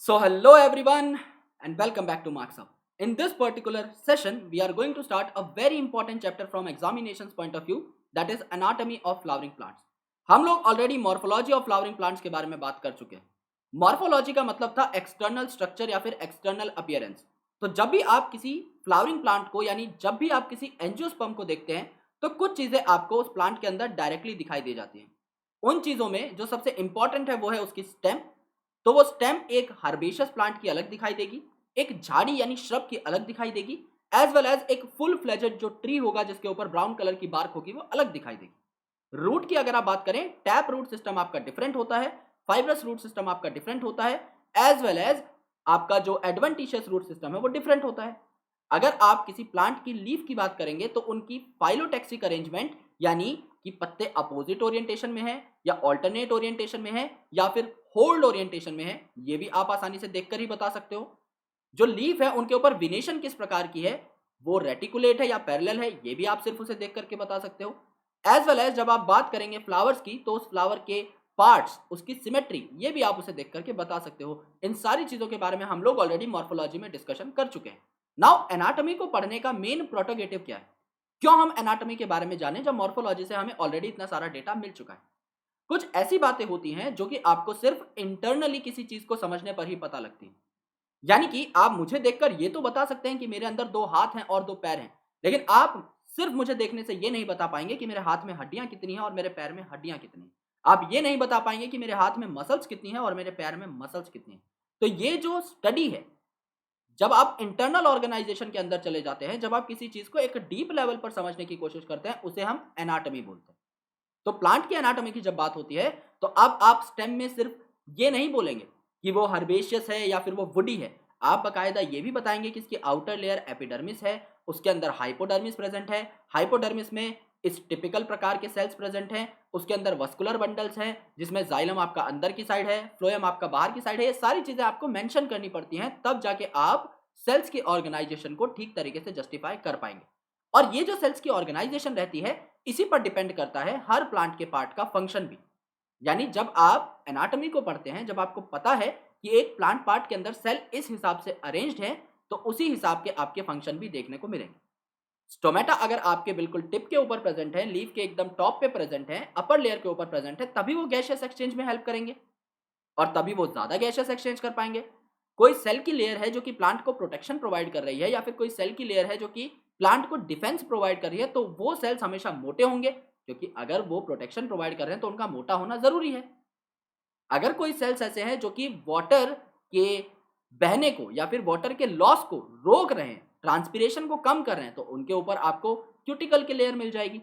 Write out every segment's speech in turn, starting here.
So hello everyone and welcome back to Marks Up. In this particular session, we are going to start a very important chapter from examinations point of view, that is anatomy of flowering plants. हम लोग already morphology of flowering plants के बारे में बात कर चुके हैं. Morphology का मतलब था एक्सटर्नल स्ट्रक्चर या फिर एक्सटर्नल अपीयरेंस. तो जब भी आप किसी फ्लावरिंग प्लांट को यानी जब भी आप किसी एंजियोस्पर्म को देखते हैं तो कुछ चीजें आपको उस प्लांट के अंदर डायरेक्टली दिखाई दे जाती हैं. उन चीजों में जो सबसे इंपॉर्टेंट है वो है उसकी स्टेम. तो वो स्टेम एक हर्बेशियस प्लांट की अलग दिखाई देगी, एक झाड़ी यानी श्रब की अलग दिखाई देगी, एज वेल एज एक फुल फ्लेजेड जो ट्री होगा जिसके ऊपर ब्राउन कलर की बार्क होगी वो अलग दिखाई देगी. रूट की अगर आप बात करें, टैप रूट सिस्टम आपका डिफरेंट होता है, फाइब्रस रूट सिस्टम आपका डिफरेंट होता है, एज वेल एज आपका जो एडवेंटिशियस रूट सिस्टम है वो डिफरेंट होता है. अगर आप किसी प्लांट की लीफ की बात करेंगे तो उनकी फाइलोटेक्सिक अरेंजमेंट यानी कि पत्ते अपोजिट ओरिएंटेशन में है या ऑल्टरनेट ओरिएंटेशन में है या फिर होल्ड ओरिएंटेशन में है, ये भी आप आसानी से देखकर ही बता सकते हो. जो लीफ है उनके ऊपर विनेशन किस प्रकार की है, वो रेटिकुलेट है या पैरेलल है, ये भी आप सिर्फ उसे देख करके बता सकते हो. एज वेल एज जब आप बात करेंगे फ्लावर्स की तो उस फ्लावर के पार्ट्स, उसकी सिमेट्री, ये भी आप उसे देख करके बता सकते हो. इन सारी चीजों के बारे में हम लोग ऑलरेडी मॉर्फोलॉजी में डिस्कशन कर चुके हैं. नाउ एनाटॉमी को पढ़ने का मेन प्रोटोगेटिव क्या है, क्यों हम एनाटॉमी के बारे में जाने जब मॉर्फोलॉजी से हमें ऑलरेडी इतना सारा डेटा मिल चुका है. कुछ ऐसी बातें होती हैं जो कि आपको सिर्फ इंटरनली किसी चीज को समझने पर ही पता लगती हैं. यानी कि आप मुझे देखकर ये तो बता सकते हैं कि मेरे अंदर दो हाथ हैं और दो पैर हैं, लेकिन आप सिर्फ मुझे देखने से ये नहीं बता पाएंगे कि मेरे हाथ में हड्डियां कितनी हैं और मेरे पैर में हड्डियां कितनी हैं. आप ये नहीं बता पाएंगे कि मेरे हाथ में मसल्स कितनी हैं और मेरे पैर में मसल्स कितनी हैं. तो ये जो स्टडी है, जब आप इंटरनल ऑर्गेनाइजेशन के अंदर चले जाते हैं, जब आप किसी चीज को एक डीप लेवल पर समझने की कोशिश करते हैं, उसे हम एनाटॉमी बोलते हैं. तो प्लांट की एनाटॉमी की जब बात होती है तो अब आप स्टेम में सिर्फ ये नहीं बोलेंगे कि वो हर्बेशियस है या फिर वो वुडी है, आप बकायदा ये भी बताएंगे कि इसकी आउटर लेयर एपिडर्मिस है, उसके अंदर हाइपोडर्मिस प्रेजेंट है, हाइपोडर्मिस में इस टिपिकल प्रकार के सेल्स प्रेजेंट हैं, उसके अंदर वस्कुलर बंडल्स हैं जिसमें जाइलम आपका अंदर की साइड है, फ्लोएम आपका बाहर की साइड है. ये सारी चीजें आपको मेंशन करनी पड़ती हैं, तब जाके आप सेल्स की ऑर्गेनाइजेशन को ठीक तरीके से जस्टिफाई कर पाएंगे. और ये जो सेल्स की ऑर्गेनाइजेशन रहती है, इसी पर डिपेंड करता है हर प्लांट के पार्ट का फंक्शन भी. यानी जब आप एनाटॉमी को पढ़ते हैं, जब आपको पता है कि एक प्लांट पार्ट के अंदर सेल इस हिसाब से अरेंज्ड है, तो उसी हिसाब के आपके फंक्शन भी देखने को मिलेंगे. स्टोमेटा अगर आपके बिल्कुल टिप के ऊपर प्रेजेंट है, लीफ के एकदम टॉप पे प्रेजेंट है, अपर लेयर के ऊपर प्रेजेंट है, तभी वो गैसियस एक्सचेंज में हेल्प करेंगे और तभी वो ज्यादा गैसियस एक्सचेंज कर पाएंगे. कोई सेल की लेयर है जो कि प्लांट को प्रोटेक्शन प्रोवाइड कर रही है या फिर कोई सेल की लेयर है जो कि प्लांट को डिफेंस प्रोवाइड कर रही है, तो वो सेल्स हमेशा मोटे होंगे, क्योंकि अगर वो प्रोटेक्शन प्रोवाइड कर रहे हैं तो उनका मोटा होना जरूरी है. अगर कोई सेल्स ऐसे हैं जो कि वाटर के बहने को या फिर वाटर के लॉस को रोक रहे हैं, ट्रांसपिरेशन को कम कर रहे हैं, तो उनके ऊपर आपको क्यूटिकल की लेयर मिल जाएगी.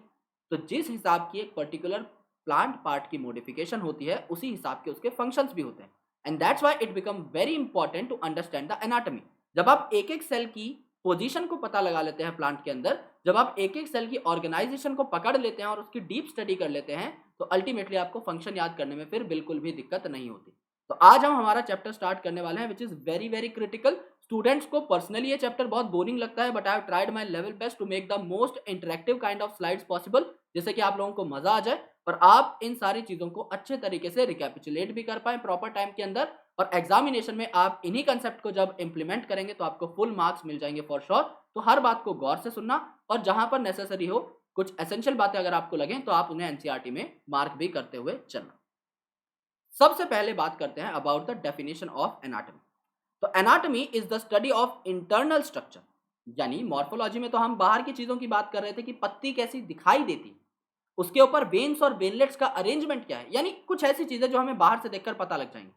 तो जिस हिसाब की एक पर्टिकुलर प्लांट पार्ट की मॉडिफिकेशन होती है, उसी हिसाब के उसके फंक्शंस भी होते हैं. And that's why it become very important to understand the anatomy. जब आप एक एक सेल की पोजीशन को पता लगा लेते हैं प्लांट के अंदर, जब आप एक एक सेल की ऑर्गेनाइजेशन को पकड़ लेते हैं और उसकी डीप स्टडी कर लेते हैं, तो अल्टीमेटली आपको फंक्शन याद करने में फिर बिल्कुल भी दिक्कत नहीं होती. तो आज हम हमारा चैप्टर स्टार्ट करने वाले हैं which is very very critical. Students को पर्सनली ये चैप्टर बहुत बोरिंग लगता है, but I have tried my level best to make the most interactive kind of slides possible, जिससे कि आप लोगों को मजा आ जाए और आप इन सारी चीजों को अच्छे तरीके से रिकैपिचुलेट भी कर पाए प्रॉपर टाइम के अंदर. और एग्जामिनेशन में आप इन्हीं कंसेप्ट को जब इंप्लीमेंट करेंगे तो आपको फुल मार्क्स मिल जाएंगे फॉर श्योर. तो हर बात को गौर से सुनना और जहां पर नेसेसरी हो, कुछ एसेंशियल बातें अगर आपको लगे तो आप उन्हें एनसीईआरटी में मार्क भी करते हुए चलना. सबसे पहले बात करते हैं about the definition of anatomy. तो anatomy is the study of internal structure. यानी मॉर्फोलॉजी में तो हम बाहर की चीजों की बात कर रहे थे कि पत्ती कैसी दिखाई देती है, उसके ऊपर वेन्स और वेनलेट्स का अरेंजमेंट क्या है, यानी कुछ ऐसी चीजें जो हमें बाहर से देखकर पता लग जाएंगी.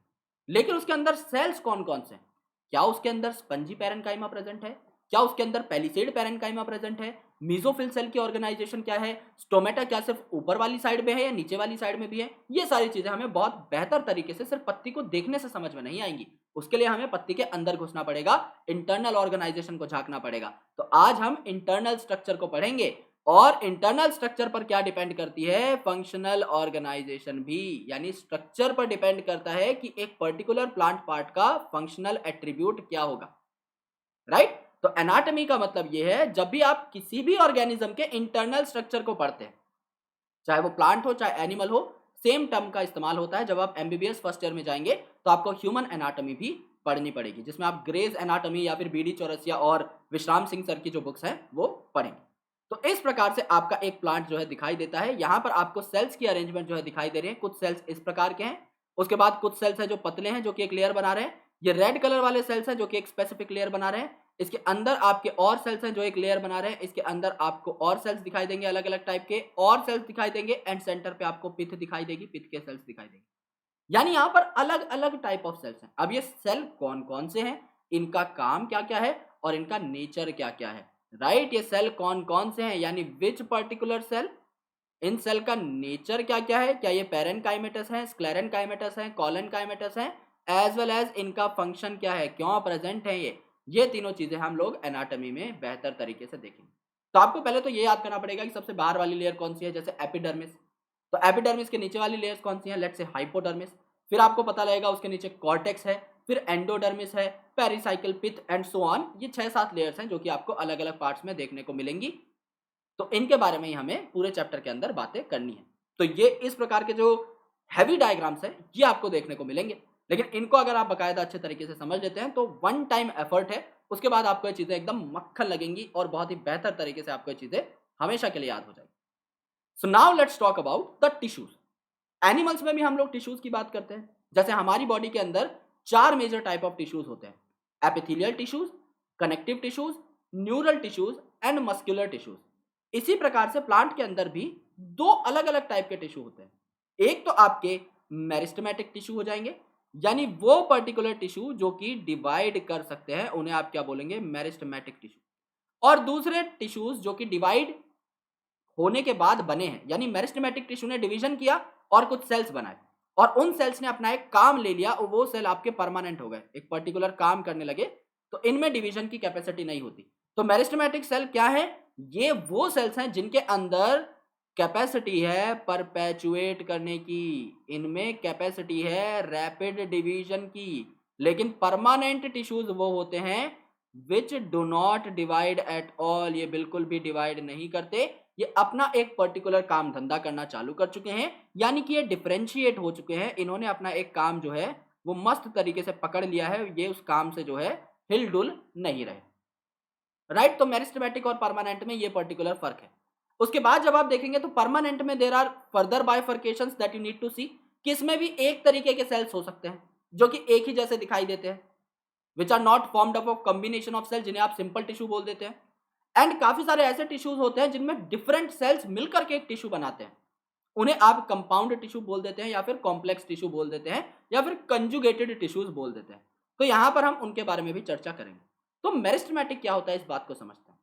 लेकिन उसके अंदर सेल्स कौन कौन से हैं, क्या उसके अंदर स्पंजी पैरेन्काइमा प्रेजेंट है, क्या उसके अंदर पैलिसेड पैरेन्काइमा प्रेजेंट है, मीजोफिल सेल की ऑर्गेनाइजेशन क्या है, स्टोमेटा क्या सिर्फ ऊपर वाली साइड में है या नीचे वाली साइड में भी है, ये सारी चीजें हमें बहुत बेहतर तरीके से सिर्फ पत्ती को देखने से समझ में नहीं आएंगी. उसके लिए हमें पत्ती के अंदर घुसना पड़ेगा, इंटरनल ऑर्गेनाइजेशन को झांकना पड़ेगा. तो आज हम इंटरनल स्ट्रक्चर को पढ़ेंगे और इंटरनल स्ट्रक्चर पर क्या डिपेंड करती है, फंक्शनल ऑर्गेनाइजेशन भी. यानी स्ट्रक्चर पर डिपेंड करता है कि एक पर्टिकुलर प्लांट पार्ट का फंक्शनल एट्रीब्यूट क्या होगा, राइट. तो एनाटॉमी का मतलब यह है, जब भी आप किसी भी ऑर्गेनिज्म के इंटरनल स्ट्रक्चर को पढ़ते हैं, चाहे वो प्लांट हो चाहे एनिमल हो, सेम टर्म का इस्तेमाल होता है. जब आप एमबीबीएस फर्स्ट ईयर में जाएंगे तो आपको ह्यूमन एनाटॉमी भी पढ़नी पड़ेगी, जिसमें आप ग्रेज एनाटॉमी या फिर बीडी चौरसिया और विश्राम सिंह सर की जो बुक्स हैं वो पढ़ेंगे। तो इस प्रकार से आपका एक प्लांट जो है दिखाई देता है। यहाँ पर आपको सेल्स की अरेंजमेंट जो है दिखाई दे रही है। कुछ सेल्स इस प्रकार के हैं, उसके बाद कुछ सेल्स हैं जो पतले हैं, जो कि एक लेयर बना रहे हैं। ये रेड कलर वाले सेल्स हैं जो कि एक स्पेसिफिक लेयर बना रहे हैं। इसके अंदर आपके और सेल्स हैं जो एक लेयर बना रहे हैं। इसके अंदर आपको और सेल्स दिखाई देंगे, अलग अलग टाइप के और सेल्स दिखाई देंगे, एंड सेंटर पे आपको पिथ दिखाई देगी, पिथ के सेल्स दिखाई देंगे। यानी यहाँ पर अलग अलग टाइप ऑफ सेल्स हैं। अब ये सेल कौन कौन से हैं, इनका काम क्या क्या है और इनका नेचर क्या क्या है, राइट। ये सेल कौन कौन से हैं, यानी विच पर्टिकुलर सेल, इन सेल का नेचर क्या क्या है, क्या ये पेरेनकाइमेटस है, स्क्लेरेनकाइमेटस है, कॉलनकाइमेटस है, एज वेल एज इनका फंक्शन क्या है, क्यों प्रेजेंट है ये तीनों चीजें हम लोग एनाटॉमी में बेहतर तरीके से देखेंगे। तो आपको पहले तो ये याद करना पड़ेगा कि सबसे बाहर वाली लेयर कौन सी है, जैसे एपिडर्मिस। तो एपिडर्मिस के नीचे वाली लेयर्स कौन सी हैं, लेट्स से हाइपोडर्मिस। फिर आपको पता लगेगा उसके नीचे कॉर्टेक्स है, फिर एंडोडर्मिस है, pericycle, pith and so on. ये 6-7 लेयर्स हैं जो कि आपको अलग अलग पार्ट्स में देखने को मिलेंगी। तो इनके बारे में ही हमें पूरे चैप्टर के अंदर बातें करनी है। तो ये इस प्रकार के जो हैवी डायग्राम्स हैं ये आपको देखने को मिलेंगे, लेकिन इनको अगर आप बाकायदा अच्छे तरीके से समझ लेते हैं तो वन टाइम एफर्ट है, उसके बाद आपको ये चीजें एकदम मक्खन लगेंगी और बहुत ही बेहतर तरीके से आपको ये चीजें हमेशा के लिए याद हो जाएगी। So now let's talk about the tissues. Animals में भी हम लोग टिश्यूज की बात करते हैं। जैसे हमारी बॉडी के अंदर 4 मेजर टाइप ऑफ टिश्यूज होते हैं, epithelial tissues, connective tissues, neural tissues and muscular tissues. इसी प्रकार से प्लांट के अंदर भी 2 अलग अलग टाइप के टिश्यू होते हैं। एक तो आपके मेरिस्टेमेटिक टिश्यू हो जाएंगे, यानी वो पर्टिकुलर टिश्यू जो कि डिवाइड कर सकते हैं, उन्हें आप क्या बोलेंगे, मेरिस्टेमेटिक टिश्यू। और दूसरे टिश्यूज जो कि डिवाइड होने के बाद बने हैं, यानी मेरिस्टेमेटिक टिश्यू ने डिवीजन किया और कुछ सेल्स बनाए और उन सेल्स ने अपना एक काम ले लिया और वो सेल आपके परमानेंट हो गए, एक पर्टिकुलर काम करने लगे। तो इनमें डिवीजन की कैपेसिटी नहीं होती। तो मेरिस्टेमेटिक सेल क्या है, ये वो सेल्स हैं जिनके अंदर कैपेसिटी है परपेचुएट करने की, इनमें कैपेसिटी है रैपिड डिवीजन की। लेकिन परमानेंट टिश्यूज वो होते हैं which do not divide at all, ये बिल्कुल भी डिवाइड नहीं करते, ये अपना एक पर्टिकुलर काम धंधा करना चालू कर चुके हैं, यानी कि ये डिफरेंशिएट हो चुके हैं। इन्होंने अपना एक काम जो है वो मस्त तरीके से पकड़ लिया है, ये उस काम से जो है हिलडुल नहीं रहे, राइट। तो मेरिस्टेमेटिक और परमानेंट में ये पर्टिकुलर फर्क है। उसके बाद जब आप देखेंगे तो परमानेंट में there are further bifurcations that you need to see, कि इसमें भी एक तरीके के सेल्स हो सकते हैं जो कि एक ही जैसे दिखाई देते हैं, which are not formed up of combination of cell, जिन्हें आप सिंपल टिश्यू बोल देते हैं। एंड काफी सारे ऐसे टिश्यूज होते हैं जिनमें डिफरेंट सेल्स मिलकर के एक टिश्यू बनाते हैं, उन्हें आप कंपाउंड टिश्यू बोल देते हैं या फिर कॉम्प्लेक्स टिश्यू बोल देते हैं या फिर कंजुगेटेड टिश्यूज बोल देते हैं। तो यहां पर हम उनके बारे में भी चर्चा करेंगे। तो मेरिस्टेमेटिक क्या होता है इस बात को समझते हैं।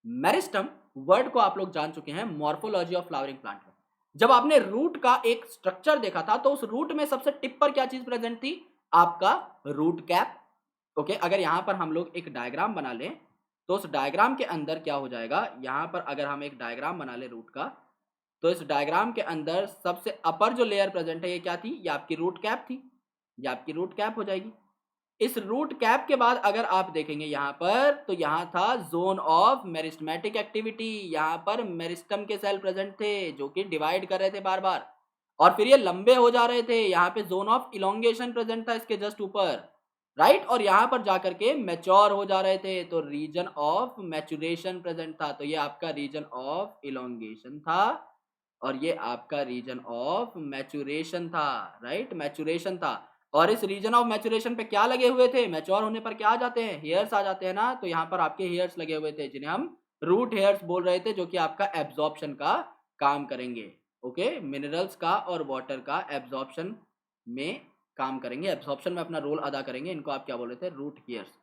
मेरिस्टम वर्ड को आप लोग जान चुके हैं मॉर्फोलॉजी ऑफ फ्लावरिंग प्लांट में। जब आपने रूट का एक स्ट्रक्चर देखा था तो उस रूट में सबसे टिप पर क्या चीज प्रेजेंट थी, आपका रूट कैप। ओके, अगर यहां पर हम लोग एक डायग्राम बना लें तो उस डायग्राम के अंदर क्या हो जाएगा, यहां पर अगर हम एक डायग्राम बना ले रूट का, तो इस डायग्राम के अंदर सबसे अपर जो लेयर प्रेजेंट है ये क्या थी, ये आपकी रूट कैप थी, ये आपकी रूट कैप हो जाएगी। इस रूट कैप के बाद अगर आप देखेंगे यहां पर, तो यहां था जोन ऑफ मेरिस्टेमेटिक एक्टिविटी, यहां पर मेरिस्टम के सेल प्रेजेंट थे जो कि डिवाइड कर रहे थे बार बार और फिर ये लंबे हो जा रहे थे। यहां पे जोन ऑफ इलोंगेशन प्रेजेंट था इसके जस्ट ऊपर, राइट। और यहां पर जाकर के मैच्योर हो जा रहे थे, तो रीजन ऑफ मैचुरेशन प्रेजेंट था। तो ये आपका रीजन ऑफ इलोंगेशन था और ये आपका रीजन ऑफ मैचुरेशन था, राइट, मैचुरेशन था। और इस रीजन ऑफ मैचुरेशन पे क्या लगे हुए थे, मैच्योर होने पर क्या आ जाते हैं, हेयर्स आ जाते हैं ना। तो यहाँ पर आपके हेयर्स लगे हुए थे जिन्हें हम रूट हेयर्स बोल रहे थे, जो कि आपका एब्जॉर्प्शन का काम करेंगे। ओके, मिनरल्स का और वाटर का एब्जॉर्प्शन में काम करेंगे, एब्जॉर्प्शन में अपना रोल अदा करेंगे। इनको आप क्या बोल रहे थे, रूट हेयर्स।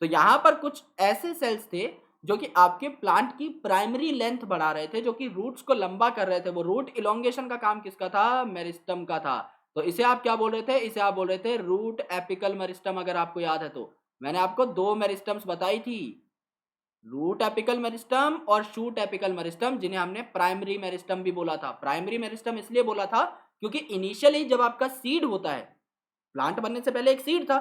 तो यहाँ पर कुछ ऐसे सेल्स थे जो कि आपके प्लांट की प्राइमरी लेंथ बढ़ा रहे थे, जो कि रूट्स को लंबा कर रहे थे। वो रूट इलोंगेशन का काम किसका था, मेरिस्टम का था। तो इसे आप क्या बोल रहे थे, इसे आप बोल रहे थे रूट एपिकल मेरिस्टम। अगर आपको याद है तो मैंने आपको 2 मेरिस्टम्स बताई थी, रूट एपिकल मेरिस्टम और शूट एपिकल मेरिस्टम, जिन्हें हमने प्राइमरी मेरिस्टम भी बोला था। प्राइमरी मेरिस्टम इसलिए बोला था क्योंकि इनिशियली जब आपका सीड होता है, प्लांट बनने से पहले एक सीड था,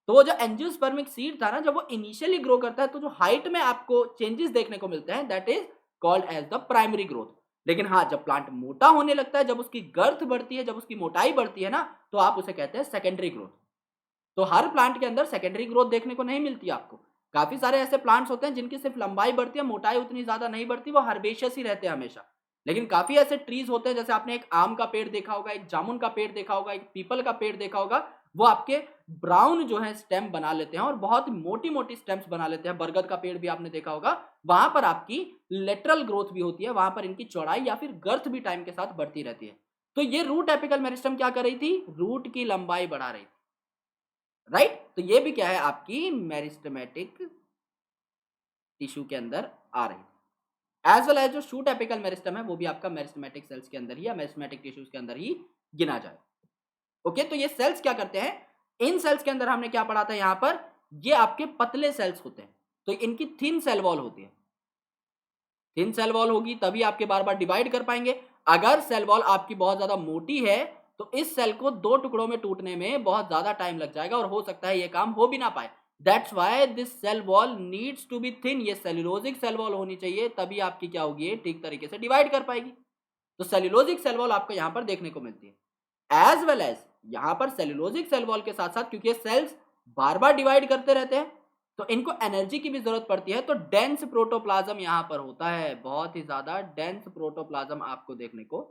तो वो जो एंजियोस्पर्मिक सीड था ना, जब वो इनिशियली ग्रो करता है तो जो हाइट में आपको चेंजेस देखने को मिलते हैं, that is called as the primary growth. लेकिन हाँ, जब प्लांट मोटा होने लगता है, जब उसकी गर्थ बढ़ती है, जब उसकी मोटाई बढ़ती है ना, तो आप उसे कहते हैं सेकेंडरी ग्रोथ। तो हर प्लांट के अंदर सेकेंडरी ग्रोथ देखने को नहीं मिलती आपको। काफी सारे ऐसे प्लांट्स होते हैं जिनकी सिर्फ लंबाई बढ़ती है, मोटाई उतनी ज्यादा नहीं बढ़ती, वो हर्बेशियस ही रहते हैं हमेशा। लेकिन काफी ऐसे ट्रीज होते हैं, जैसे आपने एक आम का पेड़ देखा होगा, एक जामुन का पेड़ देखा होगा, एक पीपल का पेड़ देखा होगा, वो आपके ब्राउन जो है स्टेम बना लेते हैं और बहुत मोटी मोटी स्टेम्स बना लेते हैं। बरगद का पेड़ भी आपने देखा होगा, वहां पर आपकी लेटरल ग्रोथ भी होती है, वहां पर इनकी चौड़ाई या फिर गर्थ भी टाइम के साथ बढ़ती रहती है। तो ये रूट एपिकल मेरिस्टम क्या कर रही थी, रूट की लंबाई बढ़ा रही थी, राइट। तो ये भी क्या है, आपकी मेरिस्टेमेटिक टिश्यू के अंदर आ रही है। एज वेल एज जो शूट एपिकल मेरिस्टम है वो भी आपका मेरिस्टेमेटिक सेल्स के अंदर ही या मेरिस्टेमेटिक टिश्यूज के अंदर ही गिना जाए। ओके, तो ये सेल्स क्या करते हैं, इन सेल्स के अंदर हमने क्या पढ़ा था, यहां पर ये आपके पतले सेल्स होते हैं, तो इनकी थिन सेल वॉल होती है। थिन सेल वॉल होगी तभी आपके बार बार डिवाइड कर पाएंगे। अगर सेल वॉल आपकी बहुत ज्यादा मोटी है तो इस सेल को दो टुकड़ों में टूटने में बहुत ज्यादा टाइम लग जाएगा और हो सकता है ये काम हो भी ना पाए। That's why this cell wall needs to be thin, ये सेल्यूलोजिक सेल वॉल होनी चाहिए, तभी आपकी क्या होगी, ठीक तरीके से डिवाइड कर पाएगी। तो सेल्यूलोजिक सेल वॉल आपको यहां पर देखने को मिलती है। एज वेल एज यहां पर सेल्यूलोजिक सेल वॉल के साथ साथ, क्योंकि सेल्स बार बार डिवाइड करते रहते हैं तो इनको एनर्जी की भी जरूरत पड़ती है, तो डेंस प्रोटोप्लाज्म यहां पर होता है, बहुत ही ज्यादा डेंस प्रोटोप्लाज्म आपको देखने को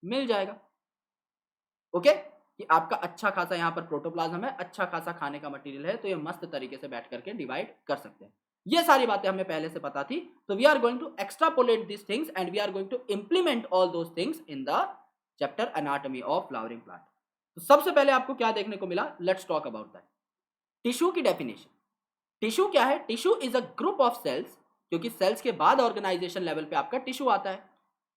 मिल जाएगा। ओके, कि आपका अच्छा खासा यहां पर प्रोटोप्लाज्म है, अच्छा खासा खाने का मटेरियल है, तो ये मस्त तरीके से बैठ करके डिवाइड कर सकते हैं। ये सारी बातें हमें पहले से पता थी, तो we are going to extrapolate this things and we are going to implement all those things in the chapter anatomy of flowering plant. तो सबसे पहले आपको क्या देखने को मिला, let's talk about that. Tissue की डेफिनेशन। टिश्यू क्या है, tissue is a group of cells, क्योंकि सेल्स के बाद ऑर्गेनाइजेशन लेवल पे आपका टिश्यू आता है।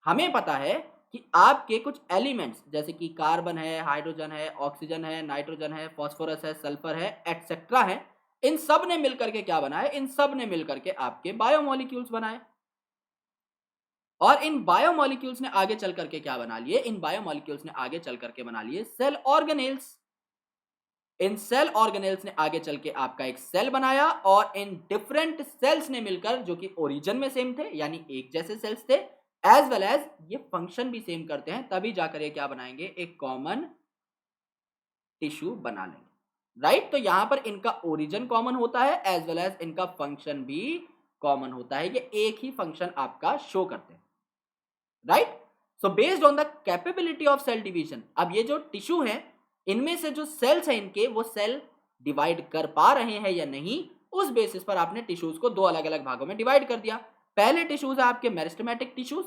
हमें पता है कि आपके कुछ एलिमेंट्स जैसे कि कार्बन है, हाइड्रोजन है, ऑक्सीजन है, नाइट्रोजन है, फास्फोरस है, सल्फर है, एटसेट्रा है, इन सब ने मिलकर के क्या बनाए, इन सब ने मिलकर के आपके बायोमोलिक्यूल्स बनाए। और इन बायोमोलिक्यूल्स ने आगे चल करके क्या बना लिए, इन बायोमोलिक्यूल्स ने आगे चल करके बना लिए सेल ऑर्गेनेल्स। इन सेल ऑर्गेनेल्स ने आगे चल के आपका एक सेल बनाया और इन डिफरेंट सेल्स ने मिलकर, जो कि ओरिजिन में सेम थे यानी एक जैसे सेल्स थे, एज वेल एज ये फंक्शन भी सेम करते हैं, तभी जाकर ये क्या बनाएंगे, एक कॉमन टिश्यू बना लेंगे, राइट। तो यहां पर इनका ओरिजिन कॉमन होता है एज वेल एज इनका फंक्शन भी कॉमन होता है, ये एक ही फंक्शन आपका शो करते हैं, right. So based on the capability of cell division, अब ये जो टिश्यू है इनमें से जो सेल्स हैं इनके, वो सेल डिवाइड कर पा रहे हैं या नहीं, उस बेसिस पर आपने टिश्यूज को दो अलग अलग भागों में डिवाइड कर दिया। पहले टिश्यूज है आपके मेरिस्टेमेटिक टिश्यूज,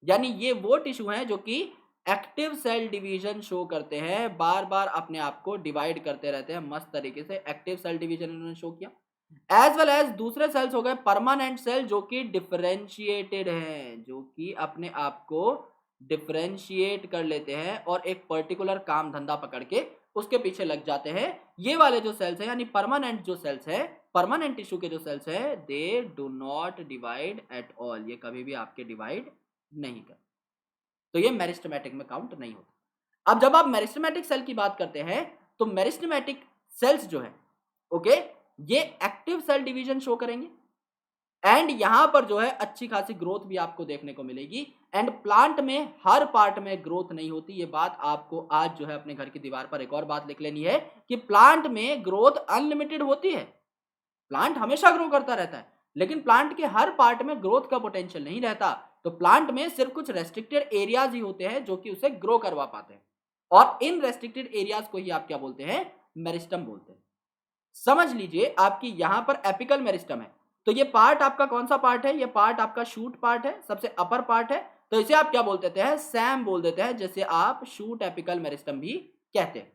यानी ये वो टिश्यू हैं जो कि एक्टिव सेल डिवीजन शो करते हैं, बार बार अपने आप को डिवाइड करते रहते हैं, मस्त तरीके से एक्टिव सेल डिवीजन इन्होंने शो किया। एज वेल एज दूसरे सेल्स हो गए परमानेंट सेल, जो कि डिफरेंशिएटेड हैं, जो कि अपने आप को डिफरेंशिएट कर लेते हैं और एक पर्टिकुलर काम धंधा पकड़ के उसके पीछे लग जाते हैं। ये वाले जो सेल्स हैं यानी परमानेंट जो सेल्स है, परमानेंट टिश्यू के जो सेल्स हैं, they do not divide at all, ये कभी भी आपके डिवाइड नहीं कर, तो ये मेरिस्टेमेटिक में काउंट नहीं होता। अब जब आप मेरिस्टेमेटिक सेल की बात करते हैं तो मेरिस्टेमेटिक सेल्स जो है, ओके, ये एक्टिव सेल डिवीजन शो करेंगे एंड यहां पर जो है अच्छी खासी ग्रोथ भी आपको देखने को मिलेगी। एंड प्लांट में हर पार्ट में ग्रोथ नहीं होती, ये बात आपको आज जो है अपने घर की दीवार पर एक और बात लिख लेनी है कि प्लांट में ग्रोथ अनलिमिटेड होती है, प्लांट हमेशा ग्रो करता रहता है, लेकिन प्लांट के हर पार्ट में ग्रोथ का पोटेंशियल नहीं रहता। तो प्लांट में सिर्फ कुछ रेस्ट्रिक्टेड एरियाज ही होते हैं जो कि उसे ग्रो करवा पाते हैं, और इन रेस्ट्रिक्टेड एरियाज को ही आप क्या बोलते हैं, मेरिस्टम बोलते हैं। समझ लीजिए आपकी यहां पर एपिकल मेरिस्टम है, तो ये पार्ट आपका कौन सा पार्ट है, ये पार्ट आपका शूट पार्ट है, सबसे अपर पार्ट है, तो इसे आप क्या बोल देते हैं, सैम बोल देते हैं, जैसे आप शूट एपिकल मेरिस्टम भी कहते हैं।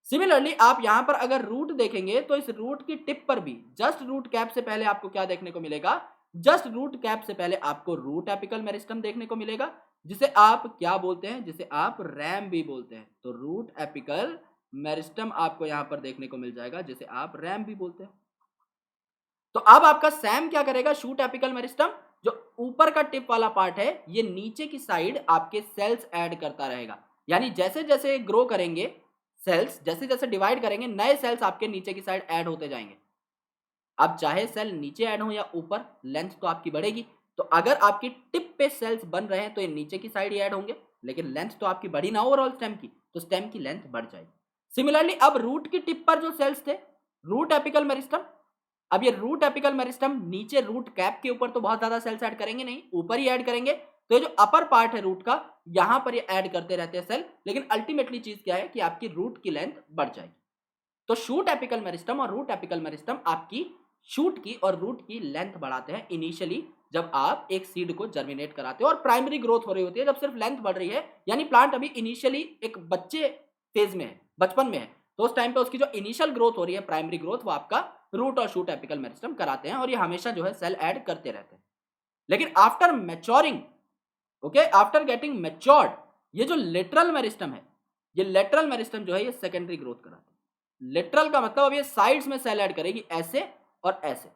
सिमिलरली आप यहां पर अगर रूट देखेंगे तो इस रूट की टिप पर भी जस्ट रूट कैप से पहले आपको क्या देखने को मिलेगा, जस्ट रूट कैप से पहले आपको रूट एपिकल मेरिस्टम देखने को मिलेगा, जिसे आप क्या बोलते हैं, जिसे आप रैम भी बोलते हैं। तो रूट एपिकल मेरिस्टम आपको यहां पर देखने को मिल जाएगा, जिसे आप रैम भी बोलते हैं। तो अब आपका सैम क्या करेगा, शूट एपिकल मेरिस्टम जो ऊपर का टिप वाला पार्ट है, ये नीचे की साइड आपके सेल्स ऐड करता रहेगा, यानी जैसे जैसे ग्रो करेंगे सेल्स, जैसे जैसे डिवाइड करेंगे, नए सेल्स आपके नीचे की साइड ऐड होते जाएंगे। अब चाहे सेल नीचे ऐड हो या ऊपर, लेंथ तो आपकी बढ़ेगी। तो अगर आपकी टिप पे सेल्स बन रहे हैं तो ये नीचे की साइड ही ऐड होंगे, लेकिन लेंथ तो आपकी बढ़ी ना ओवरऑल स्टेम की, तो स्टेम की लेंथ बढ़ जाएगी। सिमिलरली अब रूट की टिप पर जो सेल्स थे, रूट एपिकल मेरिस्टम, अब ये रूट एपिकल मेरिस्टम नीचे रूट कैप के ऊपर तो बहुत ज्यादा सेल्स ऐड करेंगे नहीं, ऊपर ही ऐड करेंगे। तो ये जो अपर पार्ट है रूट का, यहां पर ये ऐड करते रहते हैं सेल, लेकिन अल्टीमेटली चीज क्या है कि आपकी रूट की लेंथ बढ़ जाएगी। तो शूट एपिकल मेरिस्टम और रूट एपिकल मेरिस्टम आपकी शूट की और रूट की लेंथ बढ़ाते हैं इनिशियली, जब आप एक सीड को जर्मिनेट कराते हो और प्राइमरी ग्रोथ हो रही होती है, जब सिर्फ लेंथ बढ़ रही है, यानी प्लांट अभी इनिशियली एक बच्चे फेज में है, बचपन में है, तो उस टाइम पे उसकी जो इनिशियल ग्रोथ हो रही है, प्राइमरी ग्रोथ, वो आपका रूट और शूट एपिकल मेरिस्टम कराते हैं और ये हमेशा जो है सेल ऐड करते रहते हैं। लेकिन after maturing, okay, after getting matured, ये जो लेटरल मेरिस्टम है, ये लेटरल मेरिस्टम जो है ये सेकेंडरी ग्रोथ कराते हैं। लेटरल का मतलब अब ये साइड्स में सेल ऐड करेगी, ऐसे और ऐसे।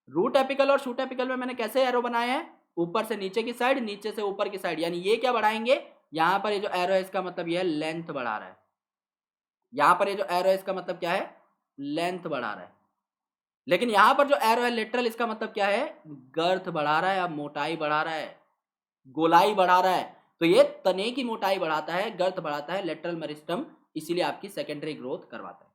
रूट एपिकल और शूट एपिकल में मैंने कैसे एरो बनाए हैं, ऊपर से नीचे की साइड, नीचे से ऊपर की साइड, यानी ये क्या बढ़ाएंगे, यहां पर ये जो एरो है इसका मतलब ये है लेंथ बढ़ा रहा है, यहां पर ये जो एरो है इसका मतलब क्या है, लेंथ बढ़ा रहा है। लेकिन यहां पर जो एरो है लेटरल, इसका मतलब क्या है, गर्थ बढ़ा रहा है, अब मोटाई बढ़ा रहा है, गोलाई बढ़ा रहा है। तो ये तने की मोटाई बढ़ाता है, गर्थ बढ़ाता है लेटरल मेरिस्टम, इसीलिए आपकी सेकेंडरी ग्रोथ करवाता है।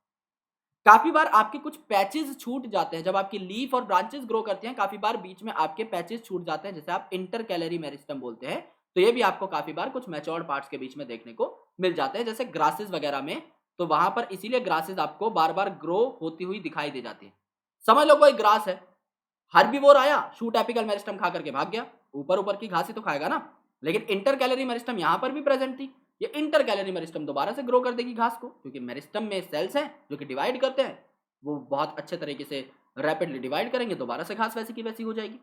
काफी बार आपके कुछ पैचेस छूट जाते हैं, जब आपकी लीफ और ब्रांचेस ग्रो करते हैं, काफी बार बीच में आपके पैचेस छूट जाते हैं, जैसे आप इंटर कैलरी मेरिस्टम बोलते हैं। तो ये भी आपको काफी बार कुछ मैच्योर्ड पार्ट्स के बीच में देखने को मिल जाते हैं, जैसे ग्रासेस वगैरह में। तो वहां पर इसीलिए ग्रासेस आपको बार बार ग्रो होती हुई दिखाई दे जाती है। समझ लो कोई ग्रास है, हर्बीवोर आया, शूट एपिकल मेरिस्टम खा करके भाग गया, ऊपर ऊपर की घास ही तो खाएगा ना। लेकिन इंटर कैलरी मेरिस्टम यहां पर भी प्रेजेंट थी, ये इंटर कैलरी मेरिस्टम दोबारा से ग्रो कर देगी घास को, क्योंकि मेरिस्टम में सेल्स हैं जो कि डिवाइड करते हैं, वो बहुत अच्छे तरीके से रैपिडली डिवाइड करेंगे, दोबारा से घास वैसी की वैसी हो जाएगी,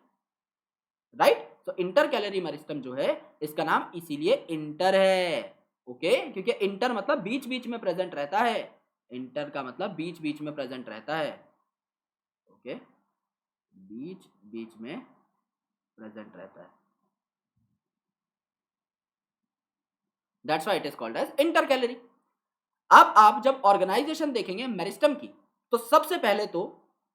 राइट। तो इंटर कैलरी मेरिस्टम जो है, इसका नाम इसीलिए इंटर है, ओके, क्योंकि इंटर मतलब बीच बीच में प्रेजेंट रहता है, इंटर का मतलब बीच बीच में प्रेजेंट रहता है, ओके, बीच बीच में प्रेजेंट रहता है, that's why it is called as intercalary. अब आप जब ऑर्गेनाइजेशन देखेंगे मेरिस्टम की, तो सबसे पहले तो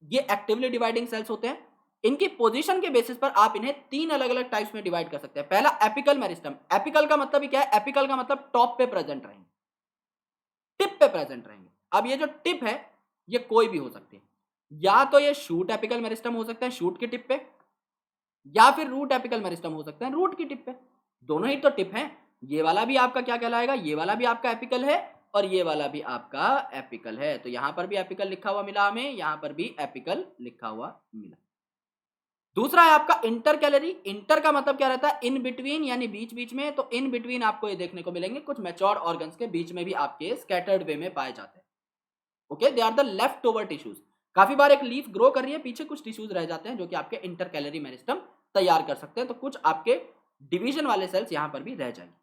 ये एक्टिवली डिवाइडिंग सेल्स होते हैं। इनकी पोजीशन के बेसिस पर आप इन्हें तीन अलग अलग टाइप्स में डिवाइड कर सकते हैं। पहला एपिकल मेरिस्टम, एपिकल का मतलब ही क्या है, एपिकल का मतलब टॉप पे प्रेजेंट रहेंगे, टिप पे प्रेजेंट रहेंगे। अब ये जो टिप है, ये कोई भी हो सकती है, या तो ये शूट एपिकल मेरिस्टम हो सकता है शूट की टिप पे, या फिर रूट एपिकल मेरिस्टम हो सकता है रूट की टिप पे, दोनों ही तो टिप हैं। ये वाला भी आपका क्या कहलाएगा, ये वाला भी आपका एपिकल है और ये वाला भी आपका एपिकल है। तो यहां पर भी एपिकल लिखा हुआ मिला हमें, यहां पर भी एपिकल लिखा हुआ मिला। दूसरा है आपका इंटर कैलरी, इंटर का मतलब क्या रहता है, इन बिटवीन, यानी बीच बीच में। तो इन बिटवीन आपको ये देखने को मिलेंगे कुछ मैच्योर्ड ऑर्गन्स के बीच में भी आपके स्कैटर्ड वे में पाए जाते हैं, okay, they are the left over tissues. काफी बार एक लीफ ग्रो कर रही है, पीछे कुछ टिश्यूज रह जाते हैं जो कि आपके इंटर कैलरी मेरिस्टम तैयार कर सकते हैं, तो कुछ आपके डिवीजन वाले सेल्स यहां पर भी रह जाएंगे।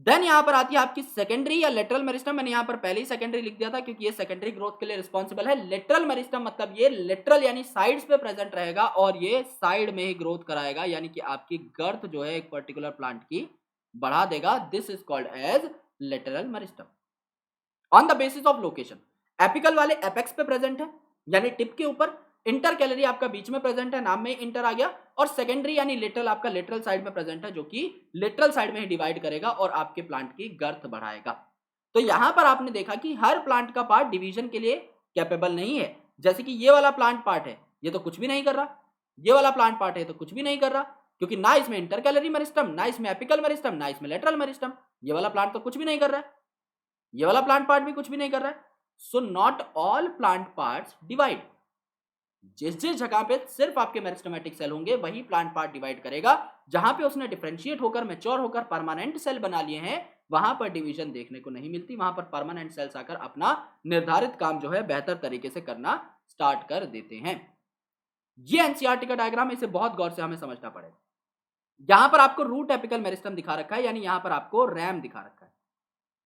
देन यहां पर आती है आपकी सेकेंडरी या लेटरल मेरिस्टम। मैंने यहां पर पहले ही सेकेंडरी लिख दिया था क्योंकि ये सेकेंडरी ग्रोथ के लिए रिस्पॉन्सिबल है। लेटरल मेरिस्टम मतलब ये लेटरल यानी साइड्स पे प्रेजेंट रहेगा और ये साइड में ही ग्रोथ कराएगा, यानी कि आपकी गर्थ जो है एक पर्टिकुलर प्लांट की बढ़ा देगा। This is called as lateral meristem on the basis of location. Apical वाले एपेक्स पे प्रेजेंट है, यानी टिप के ऊपर। इंटर कैलरी आपका बीच में प्रेजेंट है, नाम में इंटर आ गया। और सेकेंडरी यानी लेटरल आपका लेटरल साइड में प्रेजेंट है, जो कि लेटरल साइड में ही डिवाइड करेगा और आपके प्लांट की गर्थ बढ़ाएगा। तो यहां पर आपने देखा कि हर प्लांट का पार्ट डिवीजन के लिए कैपेबल नहीं है। जैसे कि ये वाला प्लांट पार्ट है, ये तो कुछ भी नहीं कर रहा, ये वाला प्लांट पार्ट है तो कुछ भी नहीं कर रहा, क्योंकि ना इसमें इंटर कैलरी मेरिस्टम, ना इसमें एपिकल मेरिस्टम, ना इसमें लेटरल मेरिस्टम। ये वाला प्लांट तो कुछ भी नहीं कर रहा है, ये वाला प्लांट पार्ट भी कुछ भी नहीं कर रहा है। So not all plant parts divide. जिस जिस जगह पे सिर्फ आपके मेरिस्टेमेटिक सेल होंगे वही प्लांट पार्ट डिवाइड करेगा। जहां पे उसने डिफरेंशिएट होकर मैच्योर होकर परमानेंट सेल बना लिए हैं, वहां पर डिवीजन देखने को नहीं मिलती, वहां पर परमानेंट सेल्स आकर अपना निर्धारित काम जो है बेहतर तरीके से करना स्टार्ट कर देते हैं। ये एनसीईआरटी का डायग्राम, इसे बहुत गौर से हमें समझना पड़ेगा। यहां पर आपको रूट एपिकल मेरिस्टम दिखा रखा है, यानी यहां पर आपको रैम दिखा रखा है।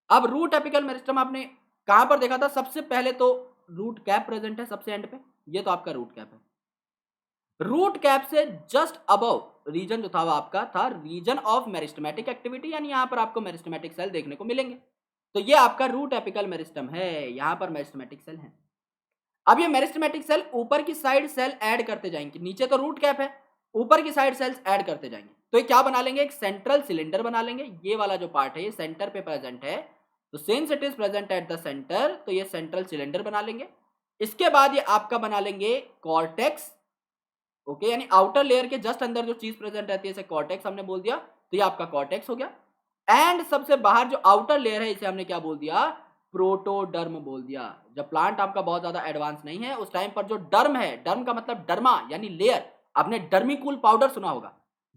अब रूट एपिकल मेरिस्टम आपने कहां पर देखा था, सबसे पहले तो रूट कैप प्रेजेंट है सबसे एंड पे, ये तो आपका रूट कैप है। रूट कैप से जस्ट अबव रीजन जो था वो आपका था रीजन ऑफ मेरिस्टेमेटिक एक्टिविटी, यानी यहां पर आपको मेरिस्टेमेटिक सेल देखने को मिलेंगे। तो ये आपका रूट एपिकल मेरिस्टम है, यहां पर मेरिस्टेमेटिक सेल है। अब ये मेरिस्टेमेटिक सेल ऊपर की साइड सेल ऐड करते जाएंगे, नीचे तो रूट कैप है, ऊपर की साइड सेल्स ऐड करते जाएंगे। तो ये क्या बना लेंगे, एक सेंट्रल सिलेंडर बना लेंगे। ये वाला जो पार्ट है ये सेंटर पे प्रेजेंट है, तो since it is present at the centre, तो ये सेंट्रल सिलेंडर बना लेंगे। इसके बाद ये आपका बना लेंगे कॉर्टेक्स। ओके, यानी आउटर लेयर के जस्ट अंदर जो चीज प्रेजेंट रहती है, इसे कॉर्टेक्स हमने बोल दिया, तो ये आपका कॉर्टेक्स हो गया। एंड सबसे बाहर जो आउटर लेयर है, इसे हमने क्या बोल दिया, प्रोटोडर्म बोल दिया। जब प्लांट आपका बहुत ज्यादा एडवांस नहीं है, उस टाइम पर जो डर्म है, डर्म का मतलब डर्मा यानी लेयर, आपने डर्मिकूल पाउडर सुना होगा।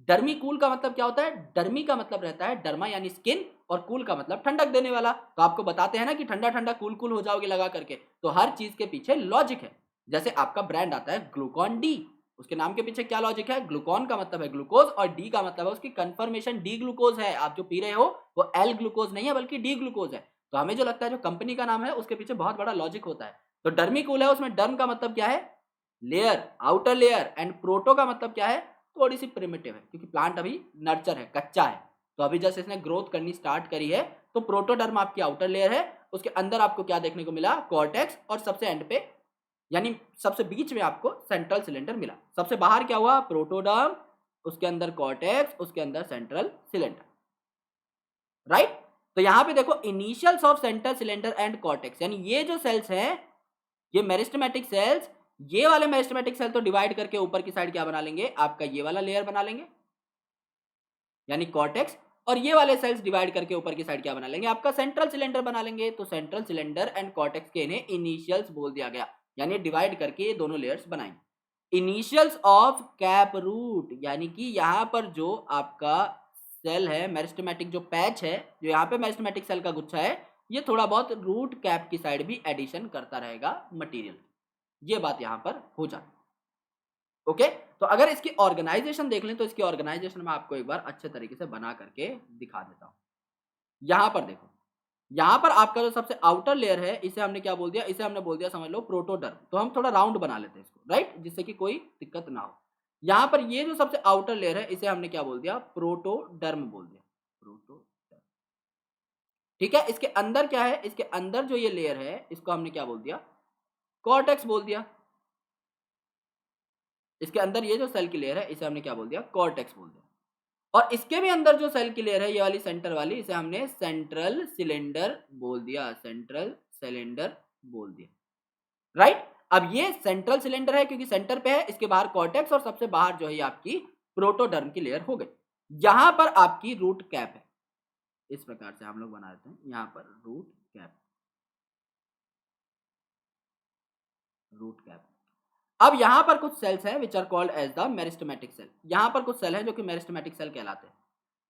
डर्मिकूल का मतलब क्या होता है, डर्मी का मतलब रहता है डर्मा यानी स्किन, और कूल का मतलब ठंडक देने वाला। तो आपको बताते हैं ना कि ठंडा ठंडा कूल कूल हो जाओगे लगा करके, तो हर चीज के पीछे लॉजिक है। जैसे आपका ब्रांड आता है ग्लूकॉन डी, उसके नाम के पीछे क्या लॉजिक है, ग्लूकॉन का मतलब है ग्लूकोज और डी का मतलब है उसकी कंफर्मेशन डी ग्लूकोज है। आप जो पी रहे हो वो एल ग्लूकोज नहीं है बल्कि डी ग्लूकोज है। तो हमें जो लगता है जो कंपनी का नाम है उसके पीछे बहुत बड़ा लॉजिक होता है। तो डर्मिकूल है, उसमें डर्म का मतलब क्या है, layer, outer layer, and proto का मतलब क्या है, थोड़ी सी प्रिमिटिव है, क्योंकि प्लांट अभी नर्चर है, कच्चा है। तो अभी जैसे इसने ग्रोथ करनी स्टार्ट करी है, तो प्रोटोडर्म आपकी आउटर लेयर है, उसके अंदर आपको क्या देखने को मिला, कॉर्टेक्स, और सबसे एंड पे यानी सबसे बीच में आपको सेंट्रल सिलेंडर मिला। सबसे बाहर क्या हुआ, प्रोटोडर्म, उसके अंदर कॉर्टेक्स, उसके अंदर सेंट्रल सिलेंडर, राइट। तो यहां पे देखो initials of central cylinder and cortex, यानी ये जो सेल्स हैं, ये मेरिस्टेमेटिक सेल्स, ये वाले मेरिस्टेमेटिक सेल तो डिवाइड करके ऊपर की साइड क्या बना लेंगे, आपका ये वाला लेयर बना लेंगे यानी कॉर्टेक्स, और ये वाले सेल्स डिवाइड करके ऊपर की साइड क्या बना लेंगे, आपका सेंट्रल सिलेंडर बना लेंगे। तो सेंट्रल सिलेंडर एंड कॉर्टेक्स के इन्हें इनिशियल्स बोल दिया गया, यानी डिवाइड करके ये दोनों लेयर्स बनाएंगे। इनिशियल्स ऑफ कैप रूट, यानी कि यहां पर जो आपका सेल है, मेरिस्टेमेटिक जो पैच है, जो यहाँ पे मेरिस्टेमेटिक सेल का गुच्छा है, ये थोड़ा बहुत रूट कैप की साइड भी एडिशन करता रहेगा मटेरियल। ये बात यहां पर हो जाती। ओके, तो अगर इसकी ऑर्गेनाइजेशन देख लें, तो इसकी ऑर्गेनाइजेशन में आपको एक बार अच्छे तरीके से बना करके दिखा देता हूं। यहां पर देखो, यहां पर आपका जो सबसे आउटर लेयर है, इसे हमने क्या बोल दिया, इसे हमने बोल दिया समझ लो प्रोटोडर्म। तो हम थोड़ा राउंड बना लेते हैं इसको, राइट, जिससे कि कोई दिक्कत ना हो। यहां पर ये जो सबसे आउटर लेयर है, इसे हमने क्या बोल दिया, प्रोटोडर्म बोल दिया, प्रोटोडर्म। ठीक है, इसके अंदर क्या है, इसके अंदर जो ये लेयर है, इसको हमने क्या बोल दिया, कॉर्टेक्स बोल दिया। इसके अंदर ये जो सेल की लेयर है, इसे हमने क्या बोल दिया, कॉर्टेक्स बोल दिया। और इसके भी अंदर जो सेल की लेयर है, ये वाली सेंटर वाली, इसे हमने सेंट्रल सिलेंडर बोल दिया, सेंट्रल सिलेंडर बोल दिया, राइट। अब ये सेंट्रल सिलेंडर है क्योंकि सेंटर पे है, इसके बाहर कॉर्टेक्स, और सबसे बाहर जो है ये आपकी प्रोटोडर्म की लेयर हो गई। यहां पर आपकी रूट कैप है, इस प्रकार से हम लोग बना देते हैं, यहां पर रूट कैप, रूट कैप। अब यहां पर कुछ सेल्स हैं which are called as the meristematic cell. यहां पर कुछ सेल हैं जो कि मेरिस्टेमेटिक सेल कहलाते हैं।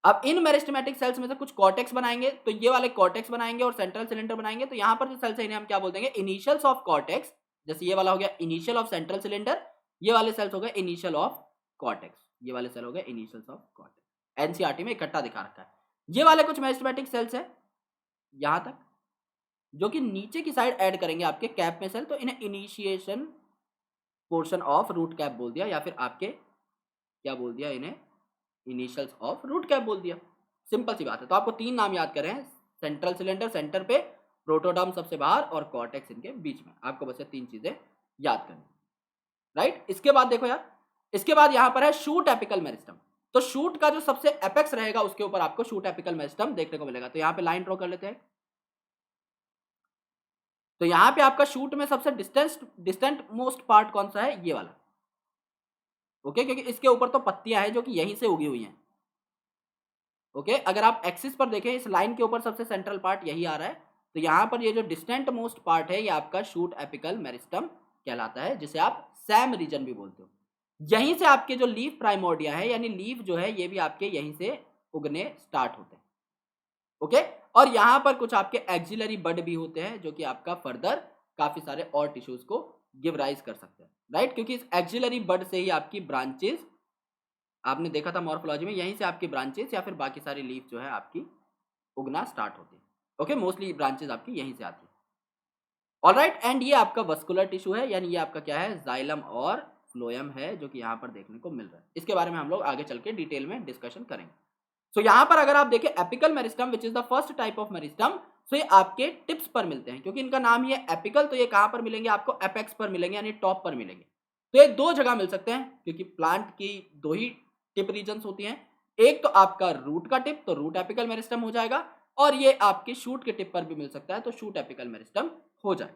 अब इन मेरिस्टेमेटिक सेल्स में से कुछ कॉर्टेक्स बनाएंगे, तो ये वाले कॉर्टेक्स बनाएंगे और सेंट्रल सिलेंडर बनाएंगे। तो यहां पर जो सेल्स है इन्हें हम क्या बोल देंगे, इनिशियल्स ऑफ कॉर्टेक्स। जैसे ये वाला हो गया इनिशियल ऑफ सेंट्रल सिलेंडर, ये वाले सेल्स हो गए इनिशियल ऑफ कॉर्टेक्स, ये वाले सेल हो गए इनिशियल्स ऑफ कॉर्टेक्स। एनसीईआरटी में इकट्ठा दिखा रखा है। ये वाले कुछ मेरिस्टेमेटिक सेल्स है यहां तक, जो कि नीचे की साइड ऐड करेंगे आपके कैप में सेल, तो इन्हें initiation portion of root cap बोल दिया, या फिर आपके क्या बोल दिया, इन्हें इनिशियल्स ऑफ रूट कैप बोल दिया। सिंपल सी बात है। तो आपको तीन नाम याद करें, सेंट्रल सिलेंडर सेंटर पे, प्रोटोडर्म सबसे बाहर, और कॉर्टेक्स इनके बीच में। आपको बस ये तीन चीजें याद करनी, राइट। इसके बाद देखो यार, इसके बाद यहां पर है शूट एपिकल मेरिस्टम। तो शूट का जो सबसे एपेक्स रहेगा, उसके ऊपर आपको शूट एपिकल मेरिस्टम देखने को मिलेगा। तो यहां पे लाइन ड्रॉ कर लेते हैं। तो यहां पे आपका शूट में सबसे डिस्टेंट मोस्ट पार्ट कौन सा है, ये वाला। ओके, क्योंकि इसके ऊपर तो पत्तियां हैं जो कि यहीं से उगी हुई हैं। ओके, अगर आप एक्सिस पर देखें, इस लाइन के ऊपर सबसे सेंट्रल पार्ट यही आ रहा है। तो यहां पर ये जो डिस्टेंट मोस्ट पार्ट है, ये आपका शूट एपिकल मेरिस्टम कहलाता है, जिसे आप सैम रीजन भी बोलते हो। यहीं से आपके जो लीफ प्राइमोर्डिया है, यानी लीफ जो है, ये भी आपके यहीं से उगने स्टार्ट होते हैं। ओके, और यहां पर कुछ आपके एक्सिलरी बड भी होते हैं, जो कि आपका फर्दर काफी सारे और टिश्यूज को गिव राइज कर सकते हैं, राइट। क्योंकि इस एक्सिलरी बड से ही आपकी ब्रांचेस, आपने देखा था मॉर्फोलॉजी में, यहीं से आपकी ब्रांचेस या फिर बाकी सारी लीफ जो है आपकी उगना स्टार्ट होती है। ओके, मोस्टली ब्रांचेस आपकी यहीं से आती है। ऑलराइट, एंड ये आपका वस्कुलर टिश्यू है, यानी ये आपका क्या है, जाइलम और फ्लोएम है, जो कि यहाँ पर देखने को मिल रहा है। इसके बारे में हम लोग आगे चल के डिटेल में डिस्कशन करेंगे। सो यहाँ पर अगर आप देखें apical meristem which is the first type of meristem, so ये आपके टिप्स पर मिलते हैं, क्योंकि इनका नाम ही है एपिकल। तो ये कहाँ पर मिलेंगे, आपको एपेक्स पर मिलेंगे, यानी टॉप पर मिलेंगे। तो ये दो जगह मिल सकते हैं, क्योंकि प्लांट की दो ही टिप रीजन्स होती हैं। एक तो आपका रूट का टिप, तो रूट एपिकल मेरिस्टम हो जाएगा, और ये आपके शूट के टिप पर भी मिल सकता है, तो शूट एपिकल मेरिस्टम हो जाए।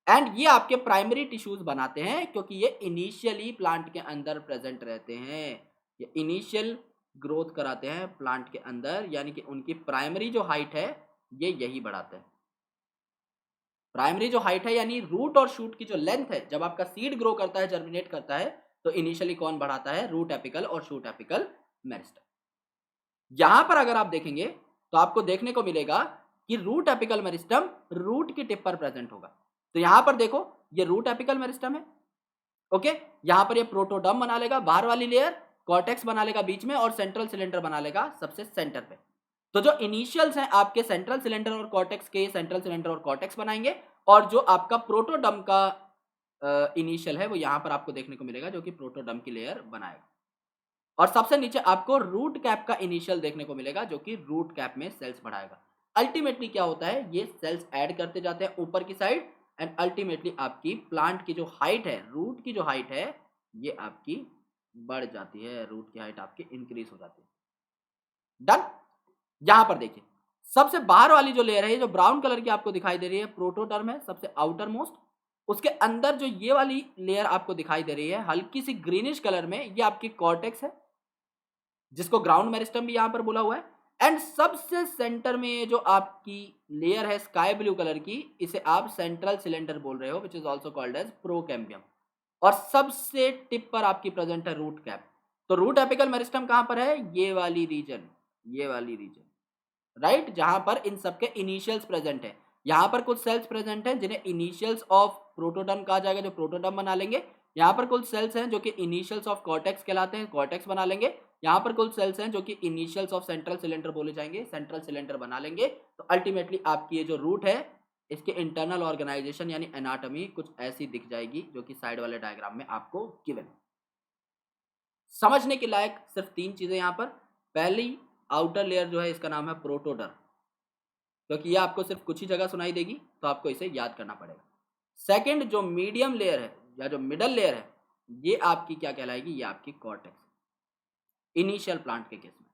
एंड ये आपके प्राइमरी टिश्यूज बनाते हैं क्योंकि ये इनिशियली प्लांट के अंदर प्रेजेंट रहते हैं, ये इनिशियल ग्रोथ कराते हैं प्लांट के अंदर, यानी कि उनकी प्राइमरी जो हाइट है ये यही बढ़ाते हैं। प्राइमरी जो हाइट है यानी रूट और शूट की जो लेंथ है, जब आपका सीड ग्रो करता है, जर्मिनेट करता है, तो इनिशियली कौन बढ़ाता है? रूट एपिकल और शूट एपिकल मेरिस्टम। यहां पर अगर आप देखेंगे तो आपको देखने को मिलेगा कि रूट एपिकल मेरिस्टम रूट की टिप पर प्रेजेंट होगा। तो यहां पर देखो ये रूट एपिकल मेरिस्टम है, ओके। यहां पर ये प्रोटोडर्म बना लेगा बाहर वाली लेयर, कॉर्टेक्स बना लेगा बीच में, और सेंट्रल सिलेंडर बना लेगा सबसे सेंटर पे। तो जो इनिशियल्स हैं आपके सेंट्रल सिलेंडर और कॉर्टेक्स के, सेंट्रल सिलेंडर और कॉर्टेक्स बनाएंगे, और जो आपका प्रोटोडर्म का इनिशियल है वो यहां पर आपको देखने को मिलेगा, जो कि प्रोटोडर्म की लेयर बनाएगा। और सबसे नीचे आपको रूट कैप का इनिशियल देखने को मिलेगा, जो कि रूट कैप में सेल्स बढ़ाएगा। अल्टीमेटली क्या होता है, ये सेल्स ऐड करते जाते हैं ऊपर की साइड, एंड अल्टीमेटली आपकी प्लांट की जो हाइट है, रूट की जो हाइट है, ये आपकी बढ़ जाती है, रूट की हाइट आपकी इंक्रीज हो जाती है। डन। यहां पर देखिए सबसे बाहर वाली जो लेयर है, जो ब्राउन कलर की आपको दिखाई दे रही है, प्रोटोडर्म है सबसे आउटर मोस्ट। उसके अंदर जो ये वाली लेयर आपको दिखाई दे रही है हल्की सी ग्रीनिश कलर में, ये आपकी कॉर्टेक्स है, जिसको ग्राउंड मेरिस्टम भी यहां पर बोला हुआ है। एंड सबसे सेंटर में ये जो आपकी लेयर है स्काई ब्लू कलर की, इसे आप सेंट्रल सिलेंडर बोल रहे हो, which is also called as procambium. और सबसे टिप पर आपकी प्रेजेंट है रूट कैप। तो रूट एपिकल मेरिस्टम कहां पर है? ये वाली रीजन, ये वाली रीजन, राइट, जहां पर इन सबके इनिशियल्स प्रेजेंट है। यहां पर कुछ सेल्स प्रेजेंट हैं जिन्हें इनिशियल्स ऑफ प्रोटोडर्म कहा जाएगा, जो प्रोटोडर्म बना लेंगे। यहाँ पर कुछ सेल्स हैं जो कि इनिशियल्स ऑफ कॉर्टेक्स कहलाते हैं, कॉर्टेक्स बना लेंगे। यहाँ पर कुछ सेल्स हैं जो कि इनिशियल्स ऑफ सेंट्रल सिलेंडर बोले जाएंगे, सेंट्रल सिलेंडर बना लेंगे। तो अल्टीमेटली आपकी ये जो रूट है, इसके इंटरनल ऑर्गेनाइजेशन यानी एनाटॉमी कुछ ऐसी दिख जाएगी, जो कि साइड वाले डायग्राम में आपको गिवन। समझने के लायक सिर्फ 3 चीजें यहाँ पर। पहली आउटर लेयर जो है इसका नाम है प्रोटोडर्म, क्योंकि ये आपको सिर्फ कुछ ही जगह सुनाई देगी, तो आपको इसे याद करना पड़ेगा। सेकंड जो मीडियम लेयर है या जो मिडल लेयर है, ये आपकी क्या कहलाएगी? ये आपकी कॉर्टेक्स, इनिशियल प्लांट के केस में।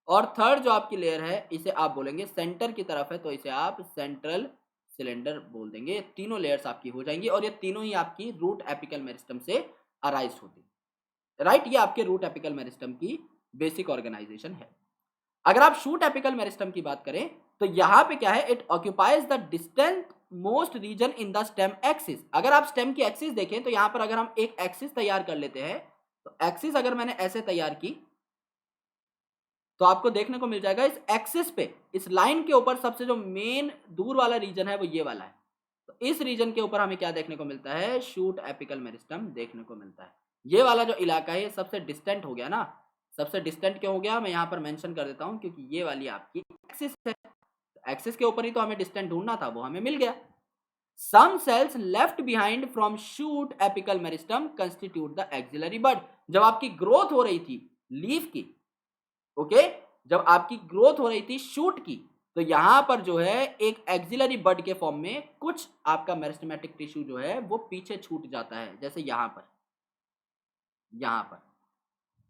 और थर्ड जो आपकी लेयर है, इसे आप बोलेंगे सेंटर की तरफ है, तो इसे आप सेंट्रल सिलेंडर बोल देंगे। तीनों लेयर्स आपकी हो जाएंगी, और ये तीनों ही आपकी रूट एपिकल मेरिस्टम से अराइज होती है, राइट। ये आपके रूट एपिकल मेरिस्टम की बेसिक ऑर्गेनाइजेशन है। अगर आप शूट एपिकल मेरिस्टम की बात करें, तो यहां पे क्या है? It occupies the distant most region in the stem axis. अगर आप स्टेम की एक्सिस देखें, तो यहां पर अगर हम एक एक्सिस तैयार कर लेते हैं, तो एक्सिस अगर मैंने ऐसे तैयार की, तो आपको देखने को मिल जाएगा इस एक्सिस पे, इस लाइन के ऊपर सबसे जो मेन दूर वाला रीजन है वो ये वाला है। तो इस रीजन के ऊपर हमें क्या देखने को मिलता है? शूट एपिकल मेरिस्टम देखने को मिलता है। ये वाला जो इलाका है ये सबसे डिस्टेंट हो गया ना। सबसे डिस्टेंट क्यों हो गया? मैं यहाँ पर मेंशन कर देता हूँ, क्योंकि ये वाली आपकी एक्सिस है। एक्सिस के ऊपर ही तो हमें डिस्टेंट ढूंढना था, वो हमें मिल गया। Some cells left behind from shoot apical meristem constitute the axillary bud। जब आपकी ग्रोथ हो रही थी लीफ की, ओके, जब आपकी ग्रोथ हो रही थी शूट की, तो यहां पर जो है एक एक्सिलरी बड के फॉर्म में कुछ आपका मेरिस्टेमेटिक टिश्यू जो है वो पीछे छूट जाता है, जैसे यहां पर, यहां पर।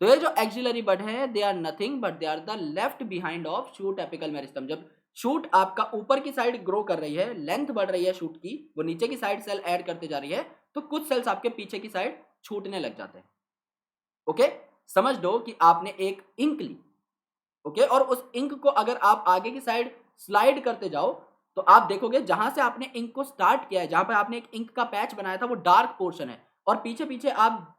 तो ये जो एक्सिलरी बड है, they are nothing but they are the left behind of shoot apical meristem. जब शूट आपका ऊपर की साइड ग्रो कर रही है, लेंथ बढ़ रही है शूट की, वो नीचे की साइड सेल ऐड करते जा रही है, तो कुछ सेल्स आपके पीछे की साइड छूटने लग जाते हैं। ओके, समझ लो कि आपने एक इंक ली, ओके, और उस इंक को अगर आप आगे की साइड स्लाइड करते जाओ, तो आप देखोगे जहां से आपने इंक को स्टार्ट किया है, जहां पर आपने एक इंक का पैच बनाया था, वो डार्क पोर्शन है, और पीछे पीछे आप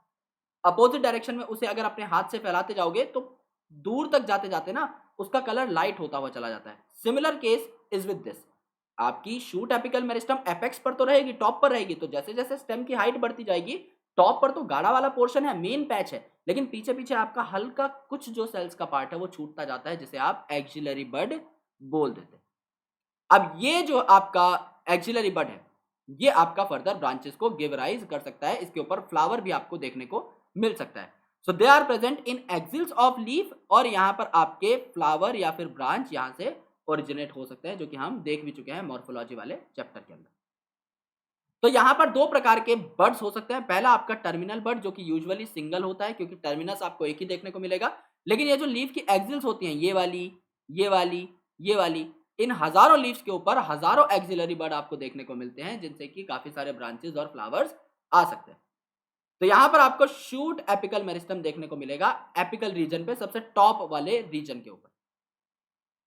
अपोजिट डायरेक्शन में उसे अगर अपने हाथ से फैलाते जाओगे, तो दूर तक जाते जाते ना उसका कलर लाइट होता हुआ चला जाता है। Similar case is with this. आपकी शूट एपिकल मेरिस्टम एपेक्स पर तो रहेगी, टॉप पर रहेगी, तो जैसे जैसे स्टेम की हाइट बढ़ती जाएगी, टॉप पर तो गाढ़ा वाला पोर्शन है, मेन पैच है, लेकिन पीछे पीछे आपका हल्का कुछ जो सेल्स का पार्ट है वो छूटता जाता है, जिसे आप एक्सिलरी बड बोल देते हैं। अब ये जो आपका एक्सिलरी बड है, ये आपका फर्दर ब्रांचेस को गिव राइज कर सकता है, इसके ऊपर फ्लावर भी आपको देखने को मिल सकता है। So they are present in axils of leaf, और यहां पर आपके फ्लावर या फिर ब्रांच यहां से ओरिजिनेट हो सकते हैं, जो कि हम देख भी चुके हैं मॉर्फोलॉजी वाले चैप्टर के अंदर। तो यहां पर दो प्रकार के बर्ड्स हो सकते हैं। पहला आपका टर्मिनल बर्ड, जो कि यूजुअली सिंगल होता है, क्योंकि टर्मिनस आपको एक ही देखने को मिलेगा। लेकिन ये जो लीफ की एक्सिल्स होती हैं, ये वाली, ये वाली, ये वाली, इन हजारों लीव्स के ऊपर हजारों एक्सिलरी बर्ड आपको देखने को मिलते हैं, जिनसे कि काफी सारे ब्रांचेस और फ्लावर्स आ सकते हैं। तो यहां पर आपको शूट एपिकल मेरिस्टम देखने को मिलेगा एपिकल रीजन पे, सबसे टॉप वाले रीजन के ऊपर।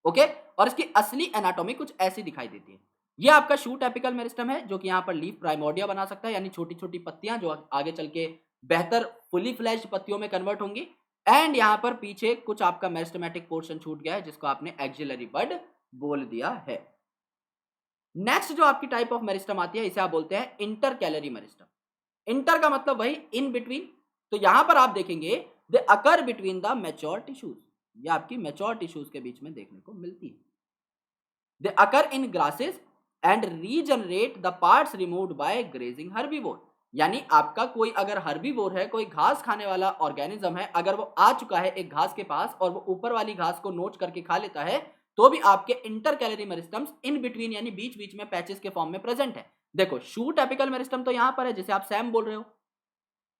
ओके, और इसकी असली एनाटॉमी कुछ ऐसी दिखाई देती है। ये आपका शूट एपिकल मेरिस्टम है, जो कि यहाँ पर लीफ प्राइमोर्डिया बना सकता है, यानी छोटी छोटी पत्तियां जो आगे चल के बेहतर फुली फ्लैश्ड पत्तियों में कन्वर्ट होंगी। एंड यहाँ पर पीछे कुछ आपका मेरिस्टमेटिक पोर्शन छूट गया है, जिसको आपने एक्सिलरी बड बोल दिया है। नेक्स्ट जो आपकी टाइप ऑफ मेरिस्टम आती है, इसे आप बोलते हैं इंटर कैलरी मेरिस्टम। इंटर का मतलब वही इन बिटवीन। तो यहां पर आप देखेंगे they occur between the mature tissues, ये आपकी मैच्योर टिश्यूज के बीच में देखने को मिलती है। They occur in grasses and regenerate the parts removed by grazing herbivore. यानी आपका कोई अगर हर्बीवोर है, कोई घास खाने वाला ऑर्गेनिज्म है, अगर वो आ चुका है एक घास के पास और वो ऊपर वाली घास को नोच करके खा लेता है, तो भी आपके inter calorie meristems in between यानी बीच बीच में पैचेस के फॉर्म में प्रेजेंट है। देखो, शूट एपिकल मेरिस्टम तो यहां पर है, जिसे आप सैम बोल रहे हो।